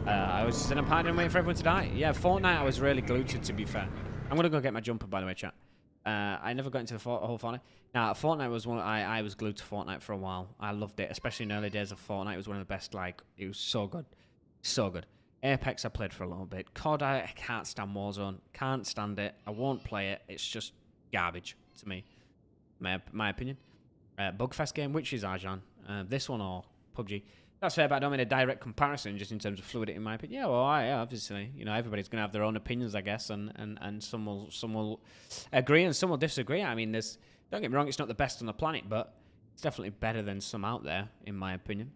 I was just in a party and waiting for everyone to die. Yeah, Fortnite I was really glued to be fair. I'm gonna go get my jumper, by the way, chat. I never got into the whole Fortnite. Now, Fortnite was one. I was glued to Fortnite for a while. I loved it, especially in early days of Fortnite. It was one of the best. Like, it was so good, so good. Apex I played for a little bit. COD I can't stand. Warzone, can't stand it. I won't play it. It's just garbage to me. My opinion. Bugfest game, which is Arjan? This one or PUBG? That's fair, but I don't mean a direct comparison, just in terms of fluidity, in my opinion. Yeah, well, yeah, obviously, you know, everybody's going to have their own opinions, I guess, and some will agree and some will disagree. I mean, there's Don't get me wrong, it's not the best on the planet, but it's definitely better than some out there, in my opinion.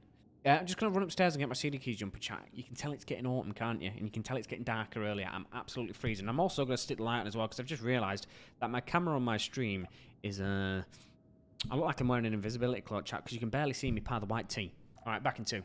I'm just going to run upstairs and get my CD keys jumper chat. You can tell it's getting autumn, can't you? And you can tell it's getting darker earlier. I'm absolutely freezing. I'm also going to stick the light on as well, because I've just realised that my camera on my stream is... I look like I'm wearing an invisibility cloak, chat, because you can barely see me part of the white tee. Alright, back in 2.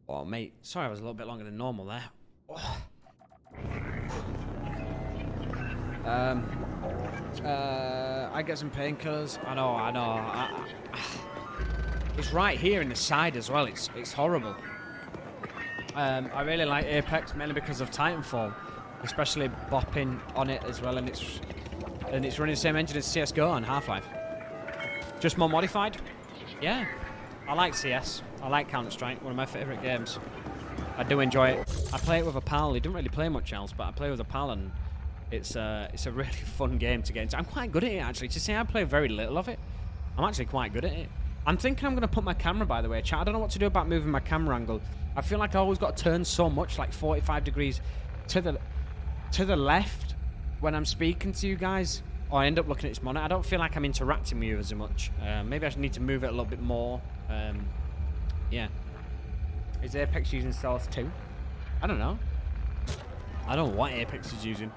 Oh, mate. Sorry I was a little bit longer than normal there. Oh. I get some painkillers. I know. It's right here in the side as well. It's horrible. I really like Apex mainly because of Titanfall, especially bopping on it as well, and it's running the same engine as CS:GO and Half-Life. Just more modified. Yeah, I like CS. I like Counter-Strike, one of my favourite games. I do enjoy it. I play it with a pal. He doesn't really play much else, but I play with a pal, and it's a really fun game to get into. I'm quite good at it, actually. To say I play very little of it, I'm actually quite good at it. I'm thinking I'm going to put my camera, by the way, chat. I don't know what to do about moving my camera angle. I feel like I always got to turn so much, like 45 degrees to the left when I'm speaking to you guys, or I end up looking at this monitor. I don't feel like I'm interacting with you as much. Maybe I should need to move it a little bit more. Yeah. Is Apex using Source 2? I don't know. I don't know what Apex is using.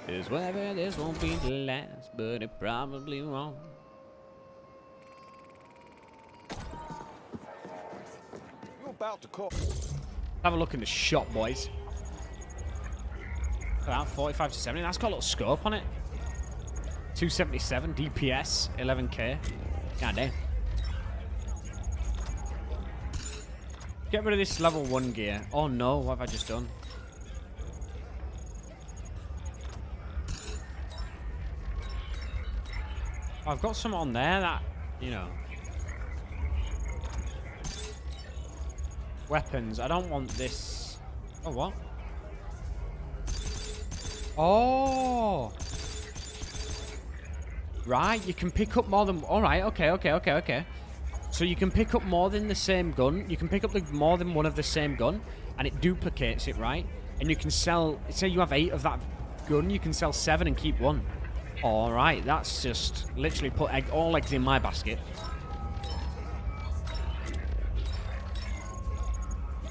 Is whether this won't be the last, but it probably won't. You're about to call. Have a look in the shop, boys. About 45 to 70. That's got a little scope on it. 277 DPS, 11k. God damn. Get rid of this level 1 gear. Oh no, what have I just done? I've got some on there that, you know. Weapons. I don't want this. Oh, what? Oh. Right, you can pick up more than... Alright, okay. So you can pick up more than the same gun. You can pick up more than one of the same gun, and it duplicates it, right? And you can sell... Say you have 8 of that gun, you can sell 7 and keep 1. Alright, that's just literally put all eggs in my basket.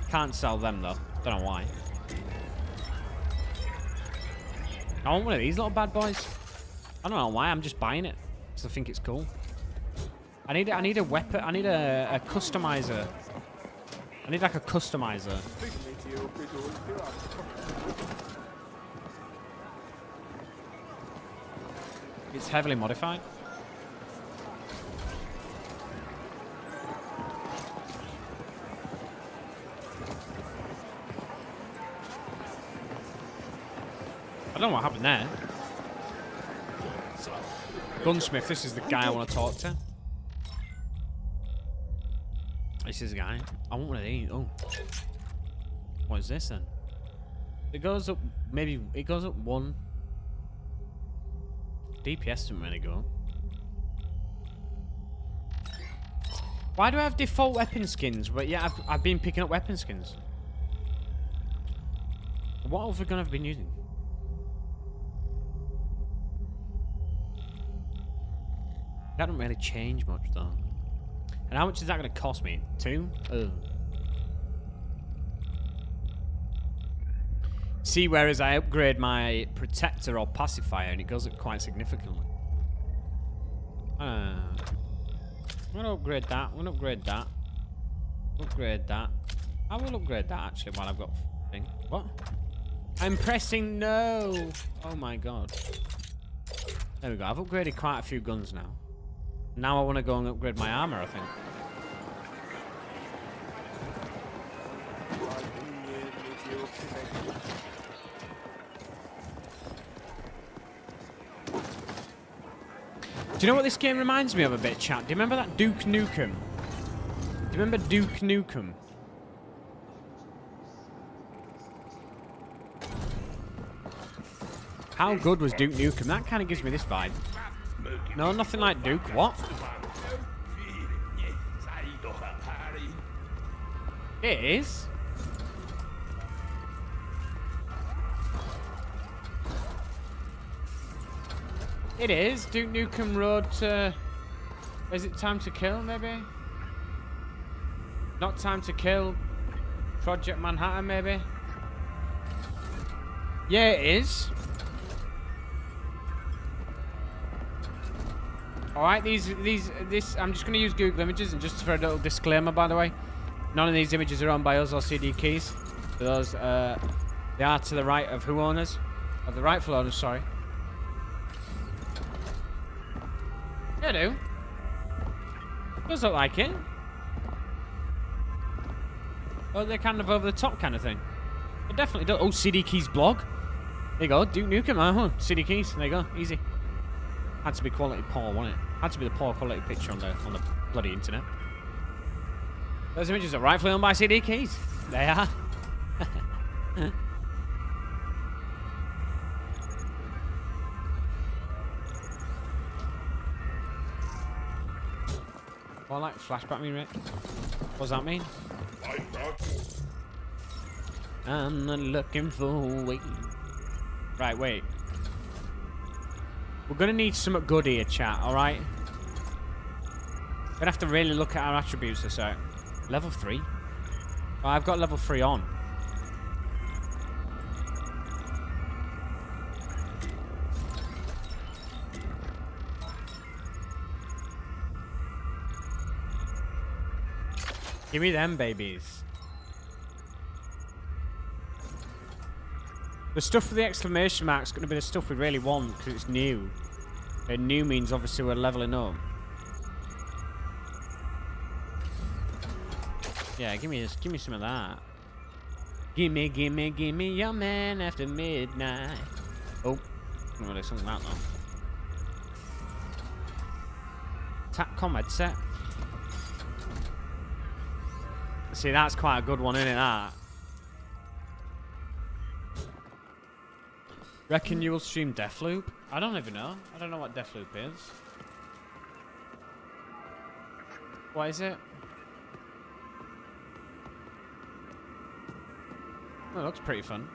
Can't sell them though. Don't know why. I want one of these little bad boys. I don't know why, I'm just buying it because I think it's cool. I need a weapon. I need a customizer. I need like a customizer. It's heavily modified. I don't know what happened there. Gunsmith, this is the guy I want to talk to. This is the guy. I want one of these. Oh. What is this then? It goes up, maybe, it goes up 1. DPS doesn't really go up. Why do I have default weapon skins? But yeah, I've been picking up weapon skins. What have we gonna have been using? That don't really change much though. And how much is that gonna cost me? 2? Ugh. See, whereas I upgrade my protector or pacifier and it goes up quite significantly. I'm gonna upgrade that. I'm gonna upgrade that. Upgrade that. I will upgrade that actually while I've got thing. What? I'm pressing no. Oh my god. There we go. I've upgraded quite a few guns now. Now I want to go and upgrade my armor, I think. Do you know what this game reminds me of a bit, chat? Do you remember that Duke Nukem? Do you remember Duke Nukem? How good was Duke Nukem? That kind of gives me this vibe. No, nothing like Duke. What? It is. It is. Duke Nukem Road to... Is it Time to Kill, maybe? Not Time to Kill. Project Manhattan, maybe? Yeah, it is. Alright, this, I'm just going to use Google Images, and just for a little disclaimer, by the way, none of these images are owned by us or CDKoins. For those, they are to the right of who owners? Of the rightful owners, sorry. They do. Does look like it. Oh, they're kind of over the top kind of thing. It definitely does. Oh, CDKoins blog. There you go. Duke Nukem. CDKoins. There you go. Easy. Had to be quality poor, wasn't it? Had to be the poor quality picture on the bloody internet. Those images are rightfully owned by CDKoins. They are. What, like flashback me, Rick? What does that mean? I'm not looking for a way. Right, wait. We're gonna need some good here, chat, alright? Gonna have to really look at our attributes a sec. Level 3? Oh, I've got level 3 on. Give me them babies. The stuff with the exclamation mark is going to be the stuff we really want because it's new. And new means obviously we're leveling up. Yeah, give me some of that. Gimme your man after midnight. Oh, I don't really something like that though. Attack combat set. See, that's quite a good one, isn't it, that? Reckon you will stream Deathloop? I don't even know. I don't know what Deathloop is. What is it? Oh, it looks pretty fun.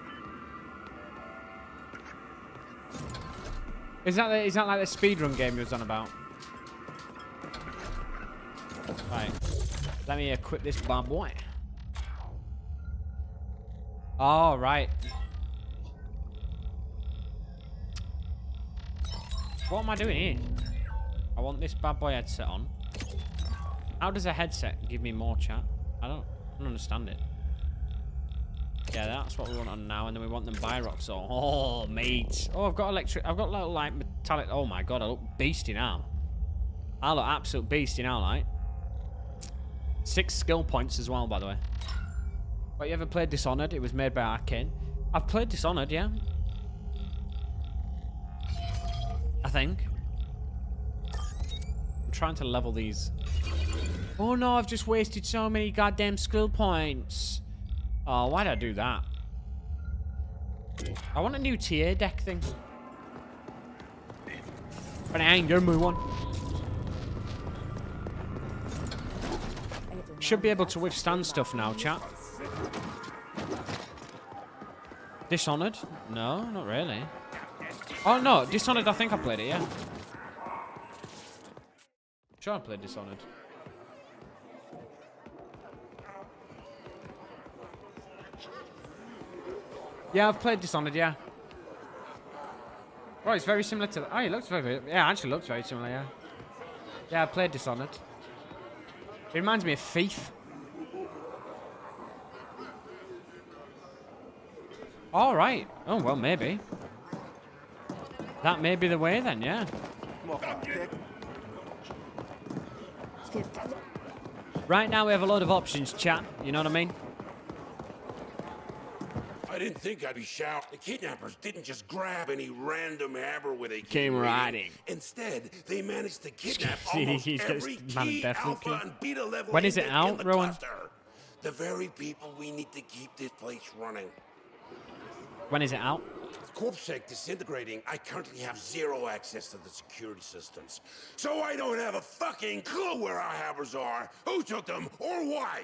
Is that like the speedrun game you was on about? Right. Let me equip this bad boy. Oh, right. What am I doing here? I want this bad boy headset on. How does a headset give me more chat? I don't understand it. Yeah, that's what we want on now, and then we want them Byrox on. Oh, mate. Oh, I've got little like Vitality. Oh my god, I look beastie now. I look absolute beastie now, like. 6 skill points as well, by the way. But you ever played Dishonored? It was made by Arcane. I've played Dishonored, yeah. I think. I'm trying to level these. Oh no, I've just wasted so many goddamn skill points. Oh, why did I do that? I want a new TA deck thing. But I ain't gonna move on. Should be able to withstand stuff now, chat. Dishonored? No, not really. Oh no, Dishonored, I think I played it, yeah. Sure I played Dishonored. Yeah, I've played Dishonored, yeah. Oh, it's very similar to... Oh, it looks very... Yeah, actually looks very similar, yeah. Yeah, I played Dishonored. It reminds me of Thief. All right. Oh, well, maybe. That may be the way then, yeah. Right now we have a lot of options, chat. You know what I mean? I didn't think I'd be shouting. The kidnappers didn't just grab any random hammer with a Came riding. Instead, they managed to kidnap See, almost he's got every his man key definitely. alpha and beta level When is it agent out, in the Rowan? cluster. The very people we need to keep this place running. When is it out? With CorpSec disintegrating, I currently have zero access to the security systems. So I don't have a fucking clue where our hammers are, who took them, or why.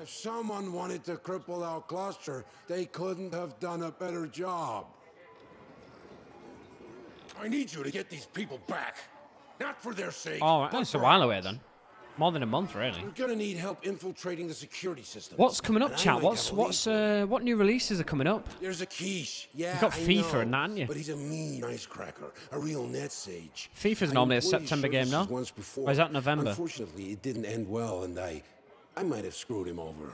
If someone wanted to cripple our cluster, they couldn't have done a better job. I need you to get these people back. Not for their sake. Oh, but that's a for while ours. away then. More than a month, really. We're gonna need help infiltrating the security system. What's coming up, And I chat? might What's have a lead. what new releases are coming up? There's a quiche. Yeah, You've got I FIFA know, and that, haven't you? But he's a mean icecracker, a real net sage. FIFA's I normally a employed September game, no? services once before. Or is that November? Unfortunately, it didn't end well, and I might have screwed him over.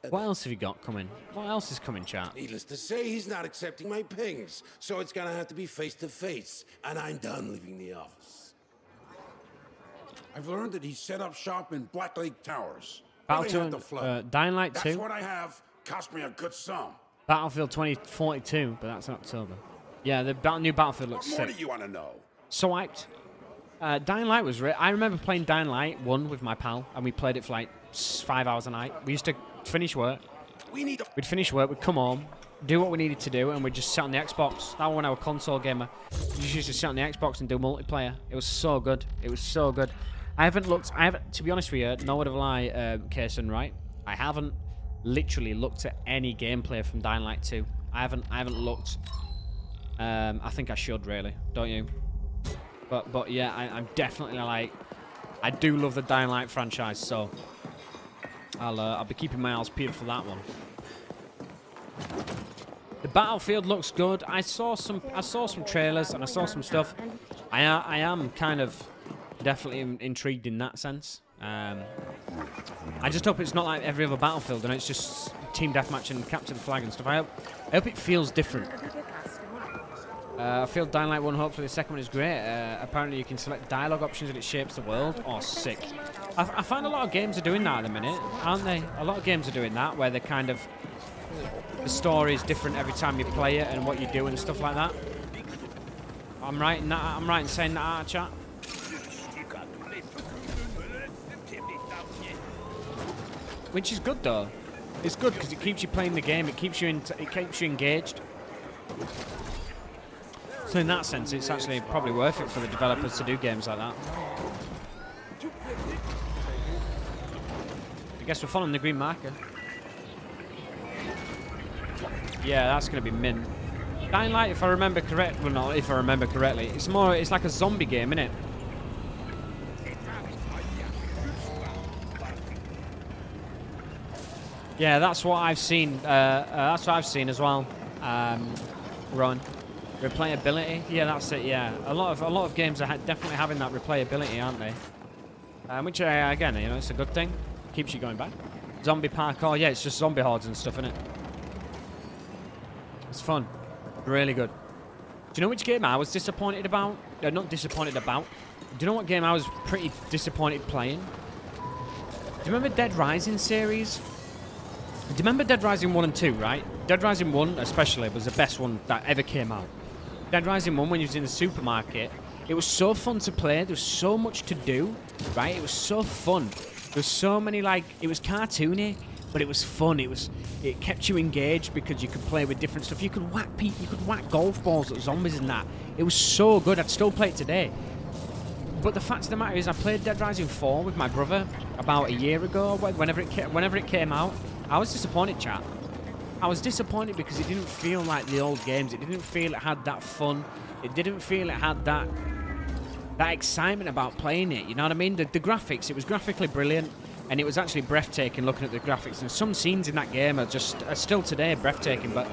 What else have you got coming? What else is coming, chat? Needless to say, he's not accepting my pings, so it's gonna have to be face to face, and I'm done leaving the office. I've learned that he set up shop in Black Lake Towers. Battlefield, They had the flood. Dying Light That's 2, what I have. Cost me a good sum. Battlefield 2042, but that's in October. Yeah, the new Battlefield looks What more sick. do you want to know? So hyped. Dying Light was I remember playing Dying Light 1 with my pal, and we played it for like 5 hours a night. We used to finish work. We'd finish work, we'd come home, do what we needed to do, and we'd just sit on the Xbox. That was when I was a console gamer. We just used to sit on the Xbox and do multiplayer. It was so good. It was so good. I haven't, to be honest with you, no word of a lie, Kaysen, right? I haven't literally looked at any gameplay from Dying Light 2. I haven't looked. I think I should, really, don't you? But yeah, I'm definitely like, I do love the Dying Light franchise, so I'll be keeping my eyes peeled for that one. The Battlefield looks good. I saw some trailers and I saw some stuff. I am kind of definitely intrigued in that sense. I just hope it's not like every other Battlefield and it's just team deathmatch and capture the flag and stuff. I hope it feels different. I feel Dying Light 1, hopefully the second one is great. Apparently you can select dialogue options and it shapes the world. Oh, sick. I find a lot of games are doing that at the minute, aren't they? A lot of games are doing that, where they're kind of... The story is different every time you play it and what you do and stuff like that. I'm right in saying that, chat? Which is good, though. It's good because it keeps you playing the game. It keeps you engaged. So in that sense, it's actually probably worth it for the developers to do games like that. I guess we're following the green marker. Yeah, that's going to be mint. Dying Light, if I remember correctly, well, not if I remember correctly, it's like a zombie game, isn't it? Yeah, that's what I've seen. That's what I've seen as well. Ron. Replayability, yeah, that's it. Yeah, a lot of games are definitely having that replayability, aren't they? Which again, you know, it's a good thing. Keeps you going back. Zombie parkour, yeah, it's just zombie hordes and stuff, isn't it? It's fun, really good. Do you know which game I was disappointed about? Not disappointed about. Do you know what game I was pretty disappointed playing? Do you remember Dead Rising series? Do you remember Dead Rising 1 and 2, right? Dead Rising 1 especially was the best one that ever came out. Dead Rising 1, when you was in the supermarket, it was so fun to play. There was so much to do, right? It was so fun. There was so many, like, it was cartoony, but it was fun. It kept you engaged because you could play with different stuff. You could whack golf balls at zombies and that. It was so good. I'd still play it today. But the fact of the matter is, I played Dead Rising 4 with my brother about a year ago, whenever it came out. I was disappointed, chat. I was disappointed because it didn't feel like the old games. It didn't feel it had that fun. It didn't feel it had that excitement about playing it. You know what I mean? The graphics, it was graphically brilliant, and it was actually breathtaking looking at the graphics. And some scenes in that game are still today breathtaking, but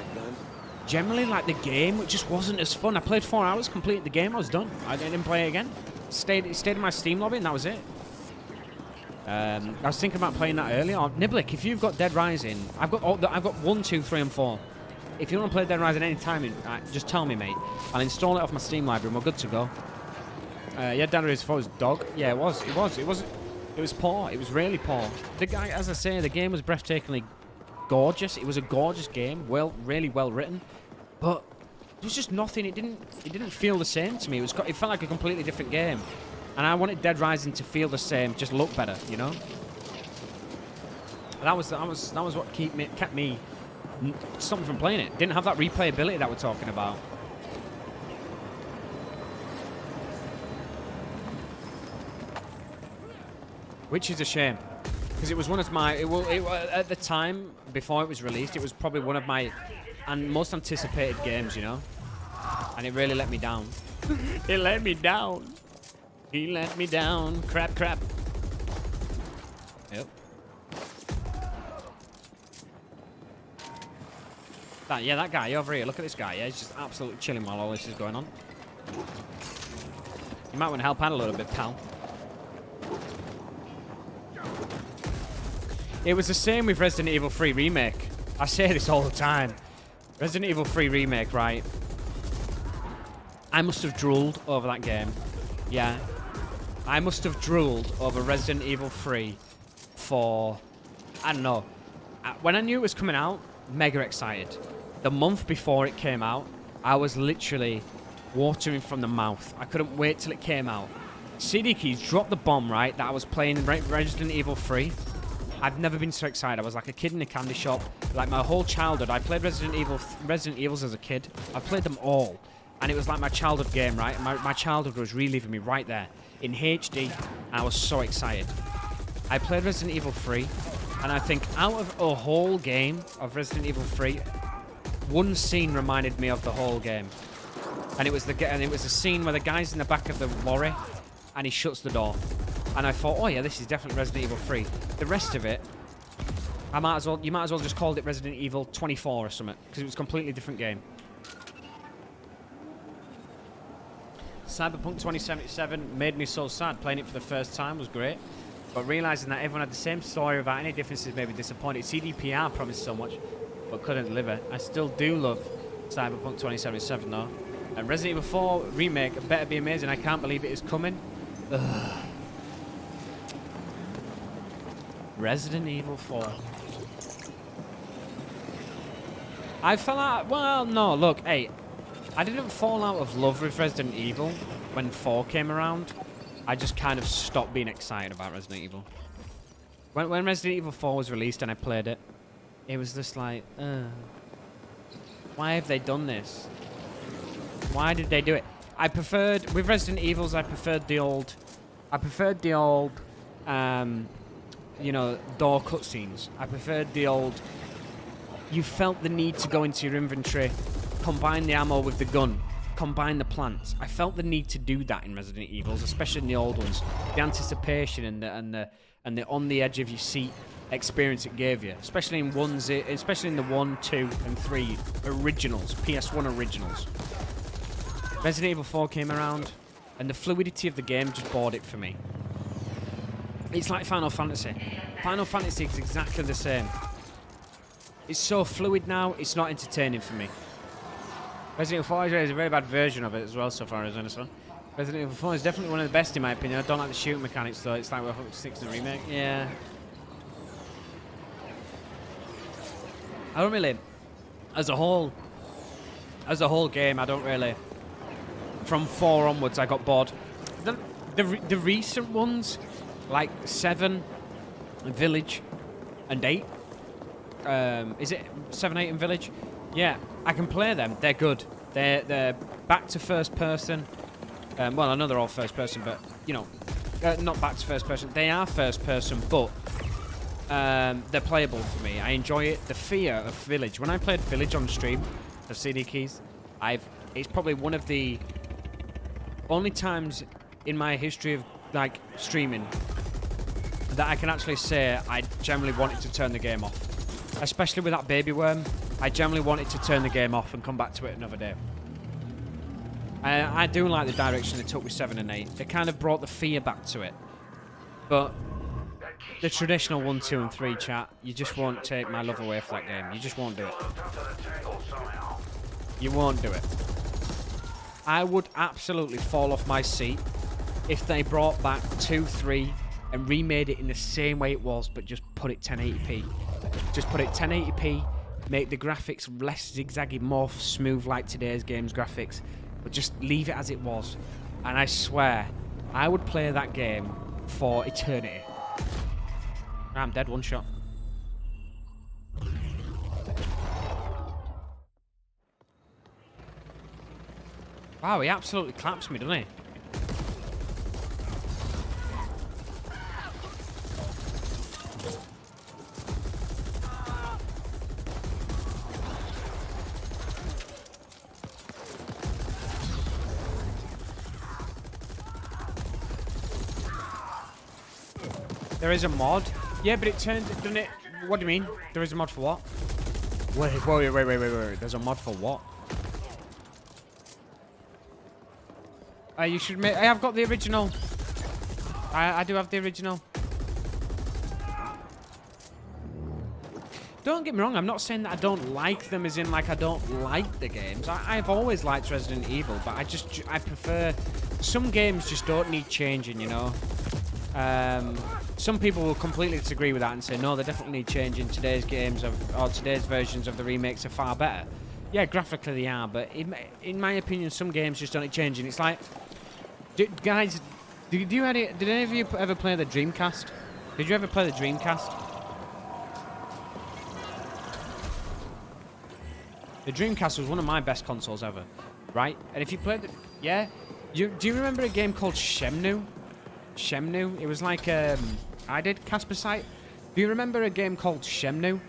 generally, like, the game, it just wasn't as fun. I played 4 hours, completed the game, I was done. I didn't play it again. Stayed in my Steam lobby, and that was it. I was thinking about playing that earlier. Niblick, if you've got Dead Rising, I've got 1, 2, 3, and 4. If you want to play Dead Rising any time, just tell me, mate. I'll install it off my Steam library, and we're good to go. Yeah, Dead Rising 4 was dog. Yeah, it was poor. It was really poor. The guy, as I say, the game was breathtakingly gorgeous. It was a gorgeous game, really well written, but there was just nothing. It didn't feel the same to me. It felt like a completely different game. And I wanted Dead Rising to feel the same, just look better, you know. That was what kept me stopping from playing it. Didn't have that replayability that we're talking about. Which is a shame, because it was one of my. At the time before it was released, it was probably one of my most anticipated games, you know. And it really let me down. It let me down. He let me down. Crap. Yep. That guy over here. Look at this guy. Yeah, he's just absolutely chilling while all this is going on. You might want to help out a little bit, pal. It was the same with Resident Evil 3 Remake. I say this all the time. Resident Evil 3 Remake, right? I must have drooled over that game. Yeah. I must have drooled over Resident Evil 3 for, I don't know. When I knew it was coming out, mega excited. The month before it came out, I was literally watering from the mouth. I couldn't wait till it came out. CDKoins dropped the bomb, right, that I was playing Resident Evil 3. I've never been so excited. I was like a kid in a candy shop. Like my whole childhood, I played Resident Evils as a kid. I played them all. And it was like my childhood game, right? My childhood was reliving me right there in HD, and I was so excited. I played Resident Evil 3, and I think out of a whole game of Resident Evil 3, one scene reminded me of the whole game. And it was the scene where the guy's in the back of the lorry, and he shuts the door. And I thought, oh yeah, this is definitely Resident Evil 3. The rest of it, you might as well just called it Resident Evil 24 or something, because it was a completely different game. Cyberpunk 2077 made me so sad. Playing it for the first time was great, but realizing that everyone had the same story without any differences made me disappointed. CDPR promised so much, but couldn't deliver. I still do love Cyberpunk 2077 though. And Resident Evil 4 Remake better be amazing. I can't believe it is coming. Ugh. Resident Evil 4. I fell out. Well, no, look, hey. I didn't fall out of love with Resident Evil when 4 came around. I just kind of stopped being excited about Resident Evil. When Resident Evil 4 was released and I played it, it was just like, why have they done this? Why did they do it? With Resident Evils, I preferred the old, you know, door cutscenes. I preferred the old, you felt the need to go into your inventory, combine the ammo with the gun, combine the plants. I felt the need to do that in Resident Evils, especially in the old ones. The anticipation and the on the edge of your seat experience it gave you, especially in the 1, 2, and 3 originals, PS1 originals. Resident Evil 4 came around, and the fluidity of the game just bored it for me. It's like Final Fantasy. Final Fantasy is exactly the same. It's so fluid now, it's not entertaining for me. Resident Evil 4 is a very bad version of it as well so far as this one. Resident Evil 4 is definitely one of the best in my opinion. I don't like the shooting mechanics though. It's like we're 6 in the remake. Yeah. I don't really, as a whole game, I don't really. From 4 onwards, I got bored. The recent ones, like 7, Village, and 8. Is it 7, 8, and Village? Yeah, I can play them. They're good. They're back to first person. Well, I know they're all first person, but you know, not back to first person. They are first person, but they're playable for me. I enjoy it. The fear of Village. When I played Village on stream of CDKeys, it's probably one of the only times in my history of like streaming that I can actually say I generally wanted to turn the game off. Especially with that baby worm, I generally wanted to turn the game off and come back to it another day. I do like the direction they took with 7 and 8. They kind of brought the fear back to it. But the traditional 1, 2, and 3 chat, you just won't take my love away from that game. You just won't do it. You won't do it. I would absolutely fall off my seat if they brought back 2, 3 and remade it in the same way it was, but just put it 1080p. Just put it 1080p, make the graphics less zigzaggy, more smooth like today's game's graphics, but just leave it as it was. And I swear, I would play that game for eternity. I'm dead, 1 shot. Wow, he absolutely claps me, doesn't he? There is a mod? Yeah, but it turned, doesn't it? What do you mean? There is a mod for what? Wait. There's a mod for what? You should make... I have got the original. I do have the original. Don't get me wrong, I'm not saying that I don't like them as in like I don't like the games. I've always liked Resident Evil, but I prefer... Some games just don't need changing, you know? Some people will completely disagree with that and say, no, they definitely need changing. Today's games, or today's versions of the remakes are far better. Yeah, graphically they are, but in my opinion, some games just don't need changing. It's like... guys, did any of you ever play the Dreamcast? Did you ever play the Dreamcast? The Dreamcast was one of my best consoles ever, right? And if you played the... Yeah? Do you remember a game called Shenmue? Shenmue? It was like, I did, Casper Site. Do you remember a game called Shenmue?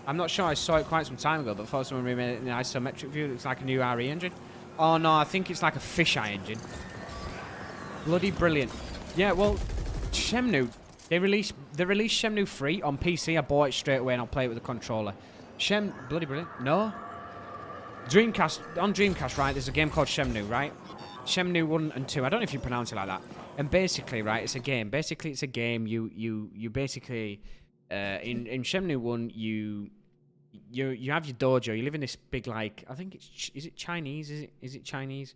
I'm not sure, I saw it quite some time ago, but before someone remade it in the isometric view, it's like a new RE engine. Oh no, I think it's like a fisheye engine. Bloody brilliant. Yeah, well, Shenmue, they released Shenmue 3 on PC. I bought it straight away and I'll play it with a controller. Bloody brilliant. No? Dreamcast, on Dreamcast, right, there's a game called Shenmue, right? Shenmue 1 and 2. I don't know if you pronounce it like that. And basically, right, it's a game. Basically, it's a game. You basically, in Shenmue 1, you have your dojo. You live in this big, like, I think is it Chinese? Is it Chinese?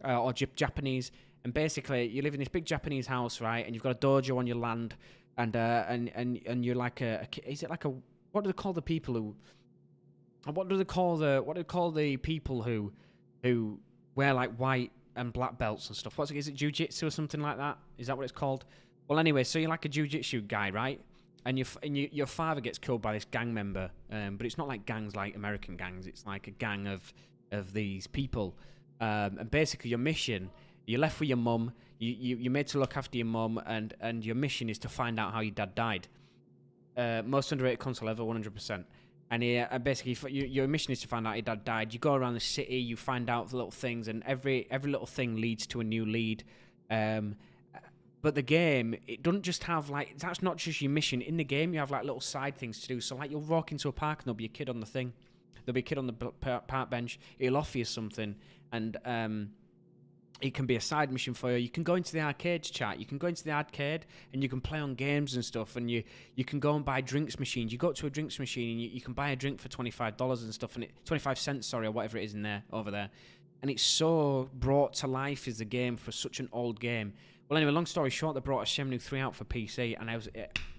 Or Japanese? And basically, you live in this big Japanese house, right? And you've got a dojo on your land, and you're like is it like a, what do they call the people who? What do they call the people who wear like white and black belts and stuff? Is it jiu-jitsu or something like that? Is that what it's called? Well, anyway, so you're like a jiu-jitsu guy, right? And your father gets killed by this gang member, but it's not like gangs like American gangs. It's like a gang of these people, and basically your mission, you're left with your mum. You're made to look after your mum, and your mission is to find out how your dad died. Most underrated console ever, 100%. And basically, your mission is to find out your dad died. You go around the city, you find out the little things, and every little thing leads to a new lead. But the game, it doesn't just have, like, that's not just your mission. In the game, you have, like, little side things to do. So, like, you'll walk into a park and there'll be a kid on the thing. There'll be a kid on the park bench. He'll offer you something. And It can be a side mission for you. You can go into the arcade chat. You can go into the arcade and you can play on games and stuff. And you can go and buy drinks machines. You go to a drinks machine and you can buy a drink for $25 and stuff. And 25 cents, sorry, or whatever it is in there, over there. And it's so brought to life as a game for such an old game. Well, anyway, long story short, they brought a Shenmue 3 out for PC. And I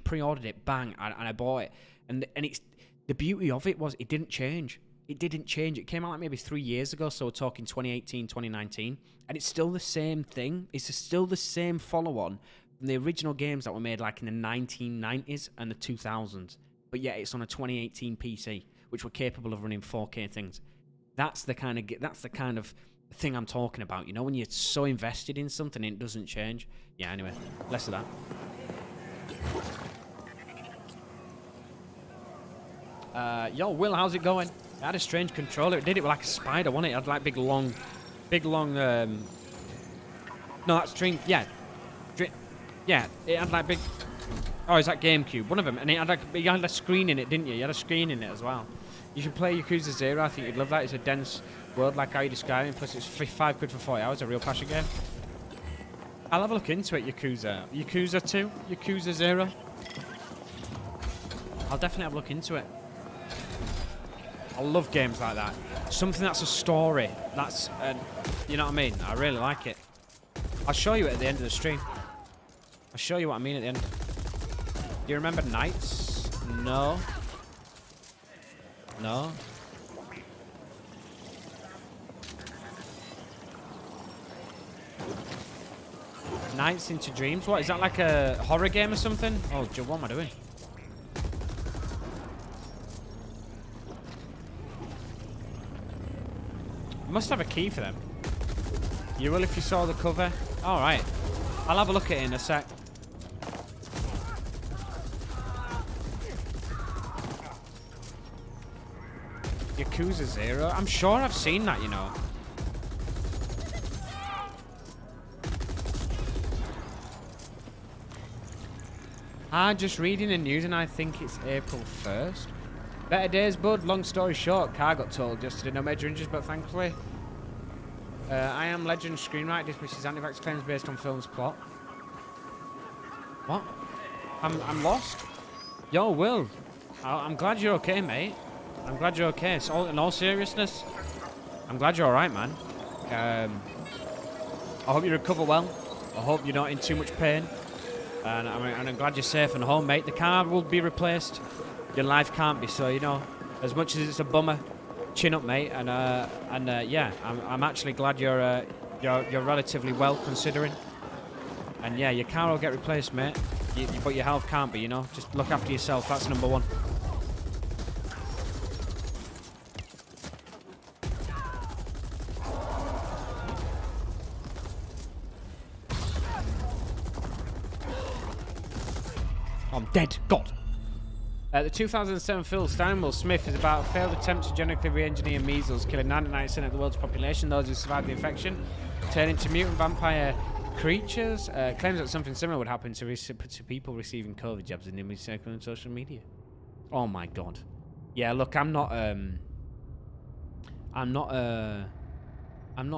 pre-ordered it, bang, and I bought it. And it's the beauty of it was it didn't change. It didn't change. It came out like maybe 3 years ago, so we're talking 2018, 2019, and it's still the same thing. It's still the same follow-on from the original games that were made like in the 1990s and the 2000s, but yet it's on a 2018 PC, which were capable of running 4K things. That's the kind of thing I'm talking about. You know, when you're so invested in something and it doesn't change. Yeah. Anyway, less of that. Yo, Will, how's it going? It had a strange controller. It did it with like a spider, wasn't it? It had like big long, no, that's string. Yeah. Yeah, it had like big. Oh, is that GameCube? One of them. And it had like, you had a screen in it, didn't you? You had a screen in it as well. You should play Yakuza 0. I think you'd love that. It's a dense world like how you describe it. Plus, it's £5 for 40 hours. A real passion game. I'll have a look into it, Yakuza. Yakuza 2? Yakuza 0? I'll definitely have a look into it. I love games like that. Something that's a story. That's, you know what I mean? I really like it. I'll show you it at the end of the stream. I'll show you what I mean at the end. Do you remember Knights? No. No. Nights into Dreams? What, is that like a horror game or something? Oh, what am I doing? Must have a key for them. You will if you saw the cover. Alright. I'll have a look at it in a sec. Yakuza 0? I'm sure I've seen that, you know. Just reading the news and I think it's April 1st. Better days, bud. Long story short, car got totaled yesterday. No major injuries, but thankfully. I Am Legend screenwriter dismisses anti-vax claims based on film's plot. What? I'm lost? Yo, Will. I'm glad you're okay, mate. I'm glad you're okay. It's all, in all seriousness, I'm glad you're alright, man. I hope you recover well. I hope you're not in too much pain. And I'm glad you're safe and home, mate. The car will be replaced. Your life can't be, so, you know, as much as it's a bummer, chin up, mate. And yeah, I'm actually glad you're relatively well considering. And yeah, your car will get replaced, mate. But your health can't be, you know. Just look after yourself. That's number one. I'm dead. God. The 2007 film starring Will Smith is about a failed attempt to genetically re-engineer measles, killing 99% of the world's population. Those who survived the infection turn into mutant vampire creatures. Claims that something similar would happen to people receiving COVID jabs and image circling on social media. Oh my God. Yeah, look, I'm not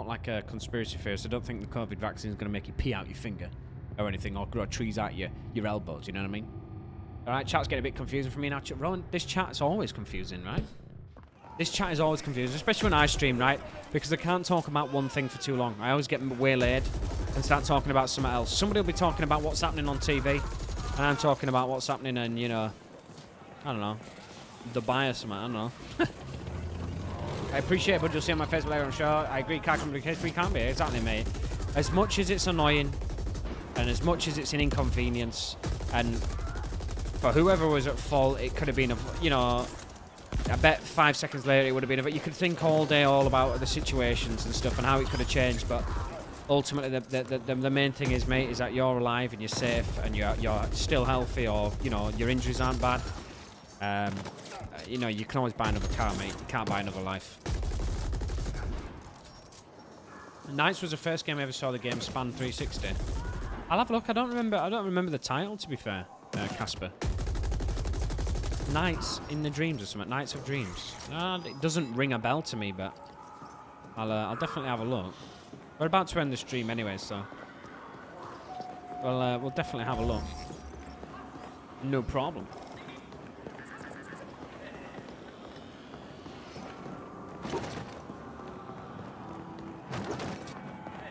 like a conspiracy theorist. I don't think the COVID vaccine is going to make you pee out your finger or anything, or grow trees out your elbows. You know what I mean? All right, chat's getting a bit confusing for me now. Rowan, this chat's always confusing, right? This chat is always confusing, especially when I stream, right? Because I can't talk about one thing for too long. I always get waylaid and start talking about something else. Somebody will be talking about what's happening on TV, and I'm talking about what's happening in, you know, I don't know, Dubai or something. I don't know. I appreciate it, but you'll see on my Facebook later on show. I agree, can't complicate. We can't be. Exactly, mate. As much as it's annoying, and as much as it's an inconvenience, and for whoever was at fault, it could have been, you know, I bet 5 seconds later it would have been, you could think all day all about the situations and stuff and how it could have changed, but ultimately the main thing is, mate, is that you're alive and you're safe and you're still healthy, or, you know, your injuries aren't bad. You know, you can always buy another car, mate. You can't buy another life. Knights was the first game I ever saw the game span 360. I'll have a look. I don't remember the title, to be fair, Casper. Nights in the Dreams or something. Nights of Dreams. It doesn't ring a bell to me, but I'll definitely have a look. We're about to end the stream anyway, so we'll definitely have a look. No problem.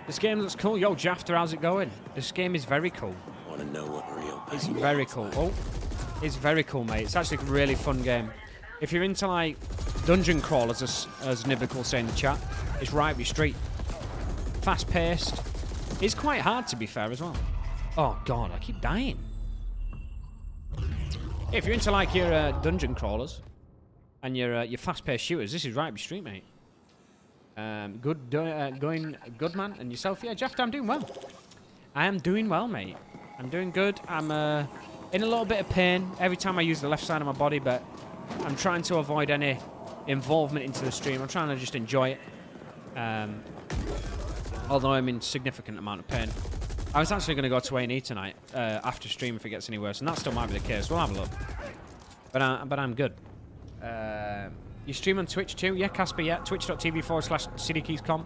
This game looks cool. Yo, Jafter, how's it going? This game is very cool. Want to know what real It's very cool. Oh, it's very cool, mate. It's actually a really fun game. If you're into, like, dungeon crawlers, as Nibbick will say in the chat, it's right up your street. Fast-paced. It's quite hard, to be fair, as well. Oh, God, I keep dying. If you're into, like, your dungeon crawlers and your fast-paced shooters, this is right up your street, mate. Going good, man. And yourself? Yeah, Jeff, I'm doing well. I am doing well, mate. I'm doing good. I'm in a little bit of pain every time I use the left side of my body, but I'm trying to avoid any involvement into the stream. I'm trying to just enjoy it. Although I'm in significant amount of pain. I was actually going to go to A&E tonight after stream if it gets any worse, and that still might be the case. We'll have a look. But I'm good. You stream on Twitch too? Yeah, Casper, yeah. Twitch.tv/CDKeyscom.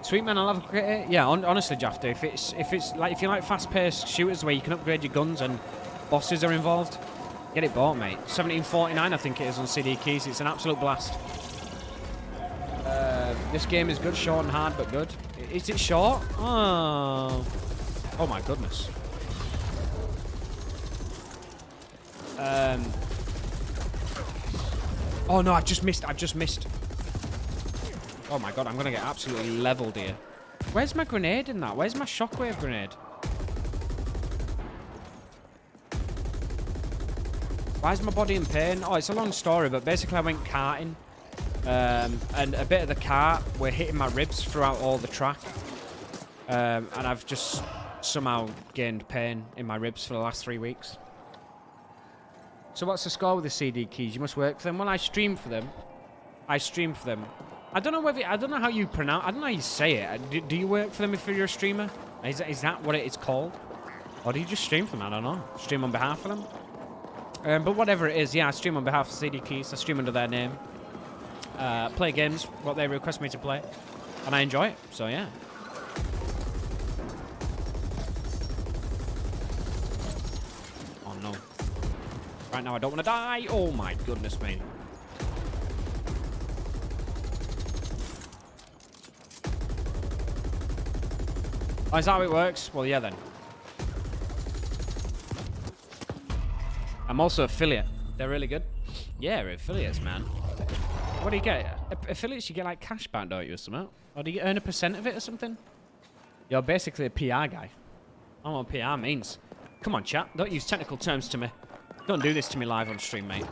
Sweet man, I'll have a great. Yeah, honestly, Jafter, if you like fast-paced shooters where you can upgrade your guns and bosses are involved, get it bought, mate. 17.49, I think it is on CD Keys. It's an absolute blast. This game is good, short and hard, but good. Is it short? Oh my goodness. Oh no, I've just missed. Oh my god, I'm gonna get absolutely leveled here. Where's my grenade in that? Where's my shockwave grenade? Why is my body in pain? Oh, it's a long story, but basically I went karting. And a bit of the cart were hitting my ribs throughout all the track. And I've just somehow gained pain in my ribs for the last 3 weeks. So what's the score with the CD keys? You must work for them. Well, I stream for them. I don't know how you pronounce. I don't know how you say it. Do you work for them if you're a streamer? Is that what it's called? Or do you just stream for them? I don't know. Stream on behalf of them. But whatever it is, yeah, I stream on behalf of CD Keys. I stream under their name. Play games what they request me to play, and I enjoy it. So yeah. Oh no. Right now I don't want to die. Oh my goodness me. Oh, is that how it works? Well, yeah then. I'm also affiliate. They're really good. Yeah, affiliates, man. What do you get? Affiliates, you get like cash back, don't you, or something? Or do you earn a % of it or something? You're basically a PR guy. I don't know what PR means. Come on, chat. Don't use technical terms to me. Don't do this to me live on stream, mate.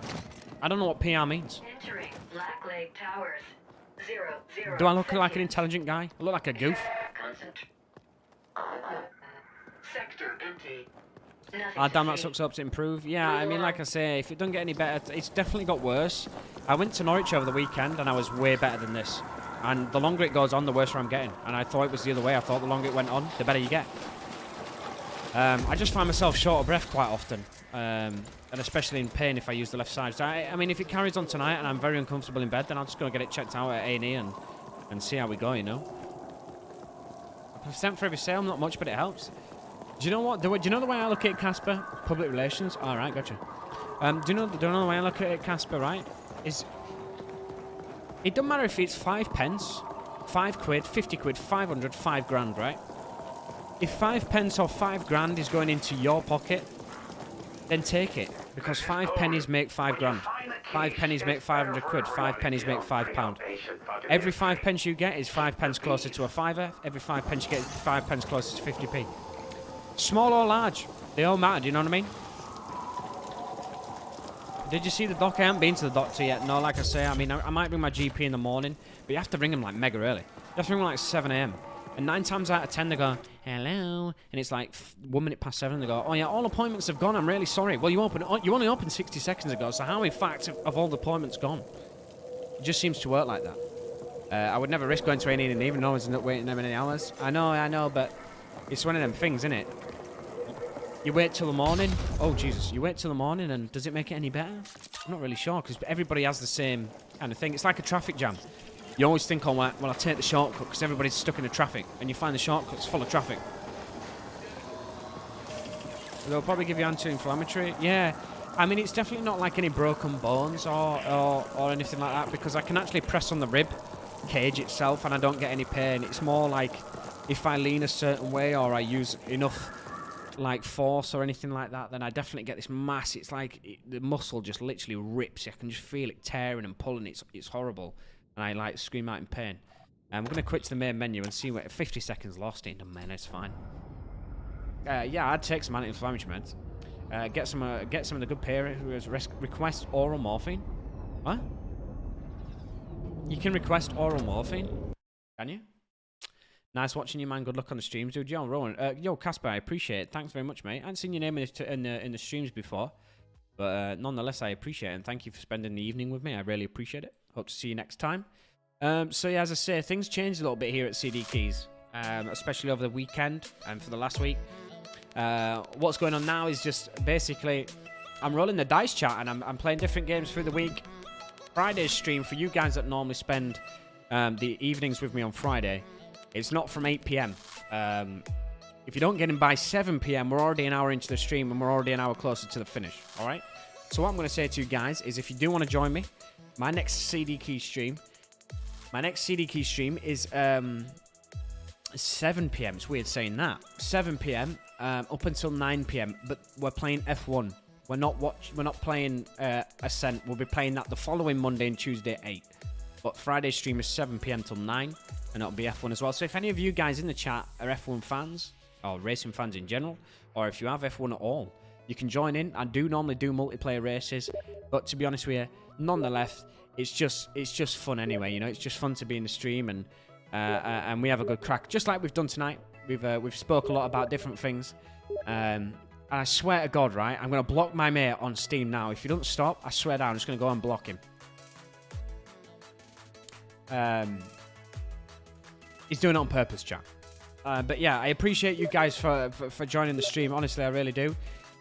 I don't know what PR means. Entering Black Lake Towers. 0, Do I look like an intelligent guy? I look like a goof. Sector empty. Ah, damn, that sucks up to improve. Yeah, I mean, like I say, if it doesn't get any better, it's definitely got worse. I went to Norwich over the weekend, and I was way better than this. And the longer it goes on, the worse I'm getting. And I thought it was the other way. I thought the longer it went on, the better you get. I just find myself short of breath quite often. And especially in pain if I use the left side. So I mean, if it carries on tonight and I'm very uncomfortable in bed, then I'm just going to get it checked out at A&E and see how we go, you know? % for every sale, not much, but it helps. Do you know what? Do you know the way I look at it, Casper? Public relations? Alright, gotcha. Do you know the way I look at it, Casper, right? Is it doesn't matter if it's 5 pence, 5 quid, 50 quid, 500, 5 grand, right? If 5 pence or 5 grand is going into your pocket, then take it. Because 5 pennies make 5 grand. 5 pennies make 500 quid. 5 pennies make £5. Every 5 pence you get is 5 pence closer to a fiver. Every 5 pence you get is 5 pence closer to 50p. Small or large, they all matter, do you know what I mean? Did you see the doc? I haven't been to the doctor yet. No, like I say, I mean, I might bring my GP in the morning, but you have to ring them like mega early. You have to ring them like 7 AM. And 9 times out of 10, they go, hello. And it's like 1 minute past 7, they go, oh yeah, all appointments have gone, I'm really sorry. Well, you only opened 60 seconds ago, so how in fact have all the appointments gone? It just seems to work like that. I would never risk going to A&E and even no one's not waiting that many hours. I know, but it's one of them things, isn't it? You wait till the morning. Oh, Jesus. You wait till the morning, and does it make it any better? I'm not really sure, because everybody has the same kind of thing. It's like a traffic jam. You always think, oh, well, I'll take the shortcut because everybody's stuck in the traffic, and you find the shortcut's full of traffic. They'll probably give you anti-inflammatory. Yeah, I mean, it's definitely not like any broken bones or anything like that, because I can actually press on the rib cage itself and I don't get any pain. It's more like if I lean a certain way or I use enough like force or anything like that, then I definitely get this mass. It's like the muscle just literally rips. I can just feel it tearing and pulling. It's horrible, and I like scream out in pain. I'm gonna quit to the main menu and see what 50 seconds lost in. Man, it's fine. Yeah, I'd take some anti-inflammatory meds. Get some of the good parent who has request oral morphine. What? You can request oral morphine, can you? Nice watching you, man. Good luck on the streams, dude. Yo, Rowan. Yo, Casper, I appreciate it. Thanks very much, mate. I haven't seen your name in the streams before, but nonetheless, I appreciate it, and thank you for spending the evening with me. I really appreciate it. Hope to see you next time. So yeah, as I say, things changed a little bit here at CDKeys, especially over the weekend and for the last week. What's going on now is just basically I'm rolling the dice chat and I'm playing different games through the week. Friday's stream, for you guys that normally spend the evenings with me on Friday, it's not from 8 p.m. If you don't get in by 7 p.m., we're already an hour into the stream and we're already an hour closer to the finish. All right? So what I'm going to say to you guys is, if you do want to join me, my next CDKeys stream is 7 p.m. It's weird saying that. 7 p.m. Up until 9 p.m. But we're playing F1. We're not playing Ascent. We'll be playing that the following Monday and Tuesday at 8. But Friday's stream is 7 p.m. till 9, and it'll be F1 as well. So if any of you guys in the chat are F1 fans, or racing fans in general, or if you have F1 at all, you can join in. I do normally do multiplayer races, but to be honest with you, nonetheless, it's just fun anyway. You know, it's just fun to be in the stream, and we have a good crack, just like we've done tonight. We've spoke a lot about different things, and I swear to God, right, I'm gonna block my mate on Steam now. If he doesn't stop, I swear down, I'm just gonna go and block him. He's doing it on purpose, chat. But yeah, I appreciate you guys for joining the stream. Honestly, I really do.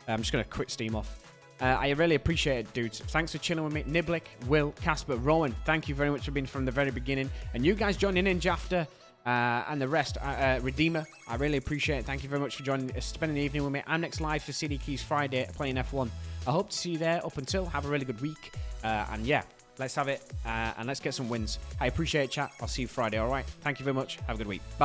I'm just going to quit Steam off. I really appreciate it, dudes. Thanks for chilling with me. Niblick, Will, Casper, Rowan, thank you very much for being from the very beginning. And you guys joining in, Jafter, and the rest. Redeemer, I really appreciate it. Thank you very much for spending the evening with me. I'm next live for CDKeys Friday playing F1. I hope to see you there. Up until, have a really good week. And yeah, let's have it, and let's get some wins. I appreciate it, chat. I'll see you Friday, all right? Thank you very much. Have a good week. Bye.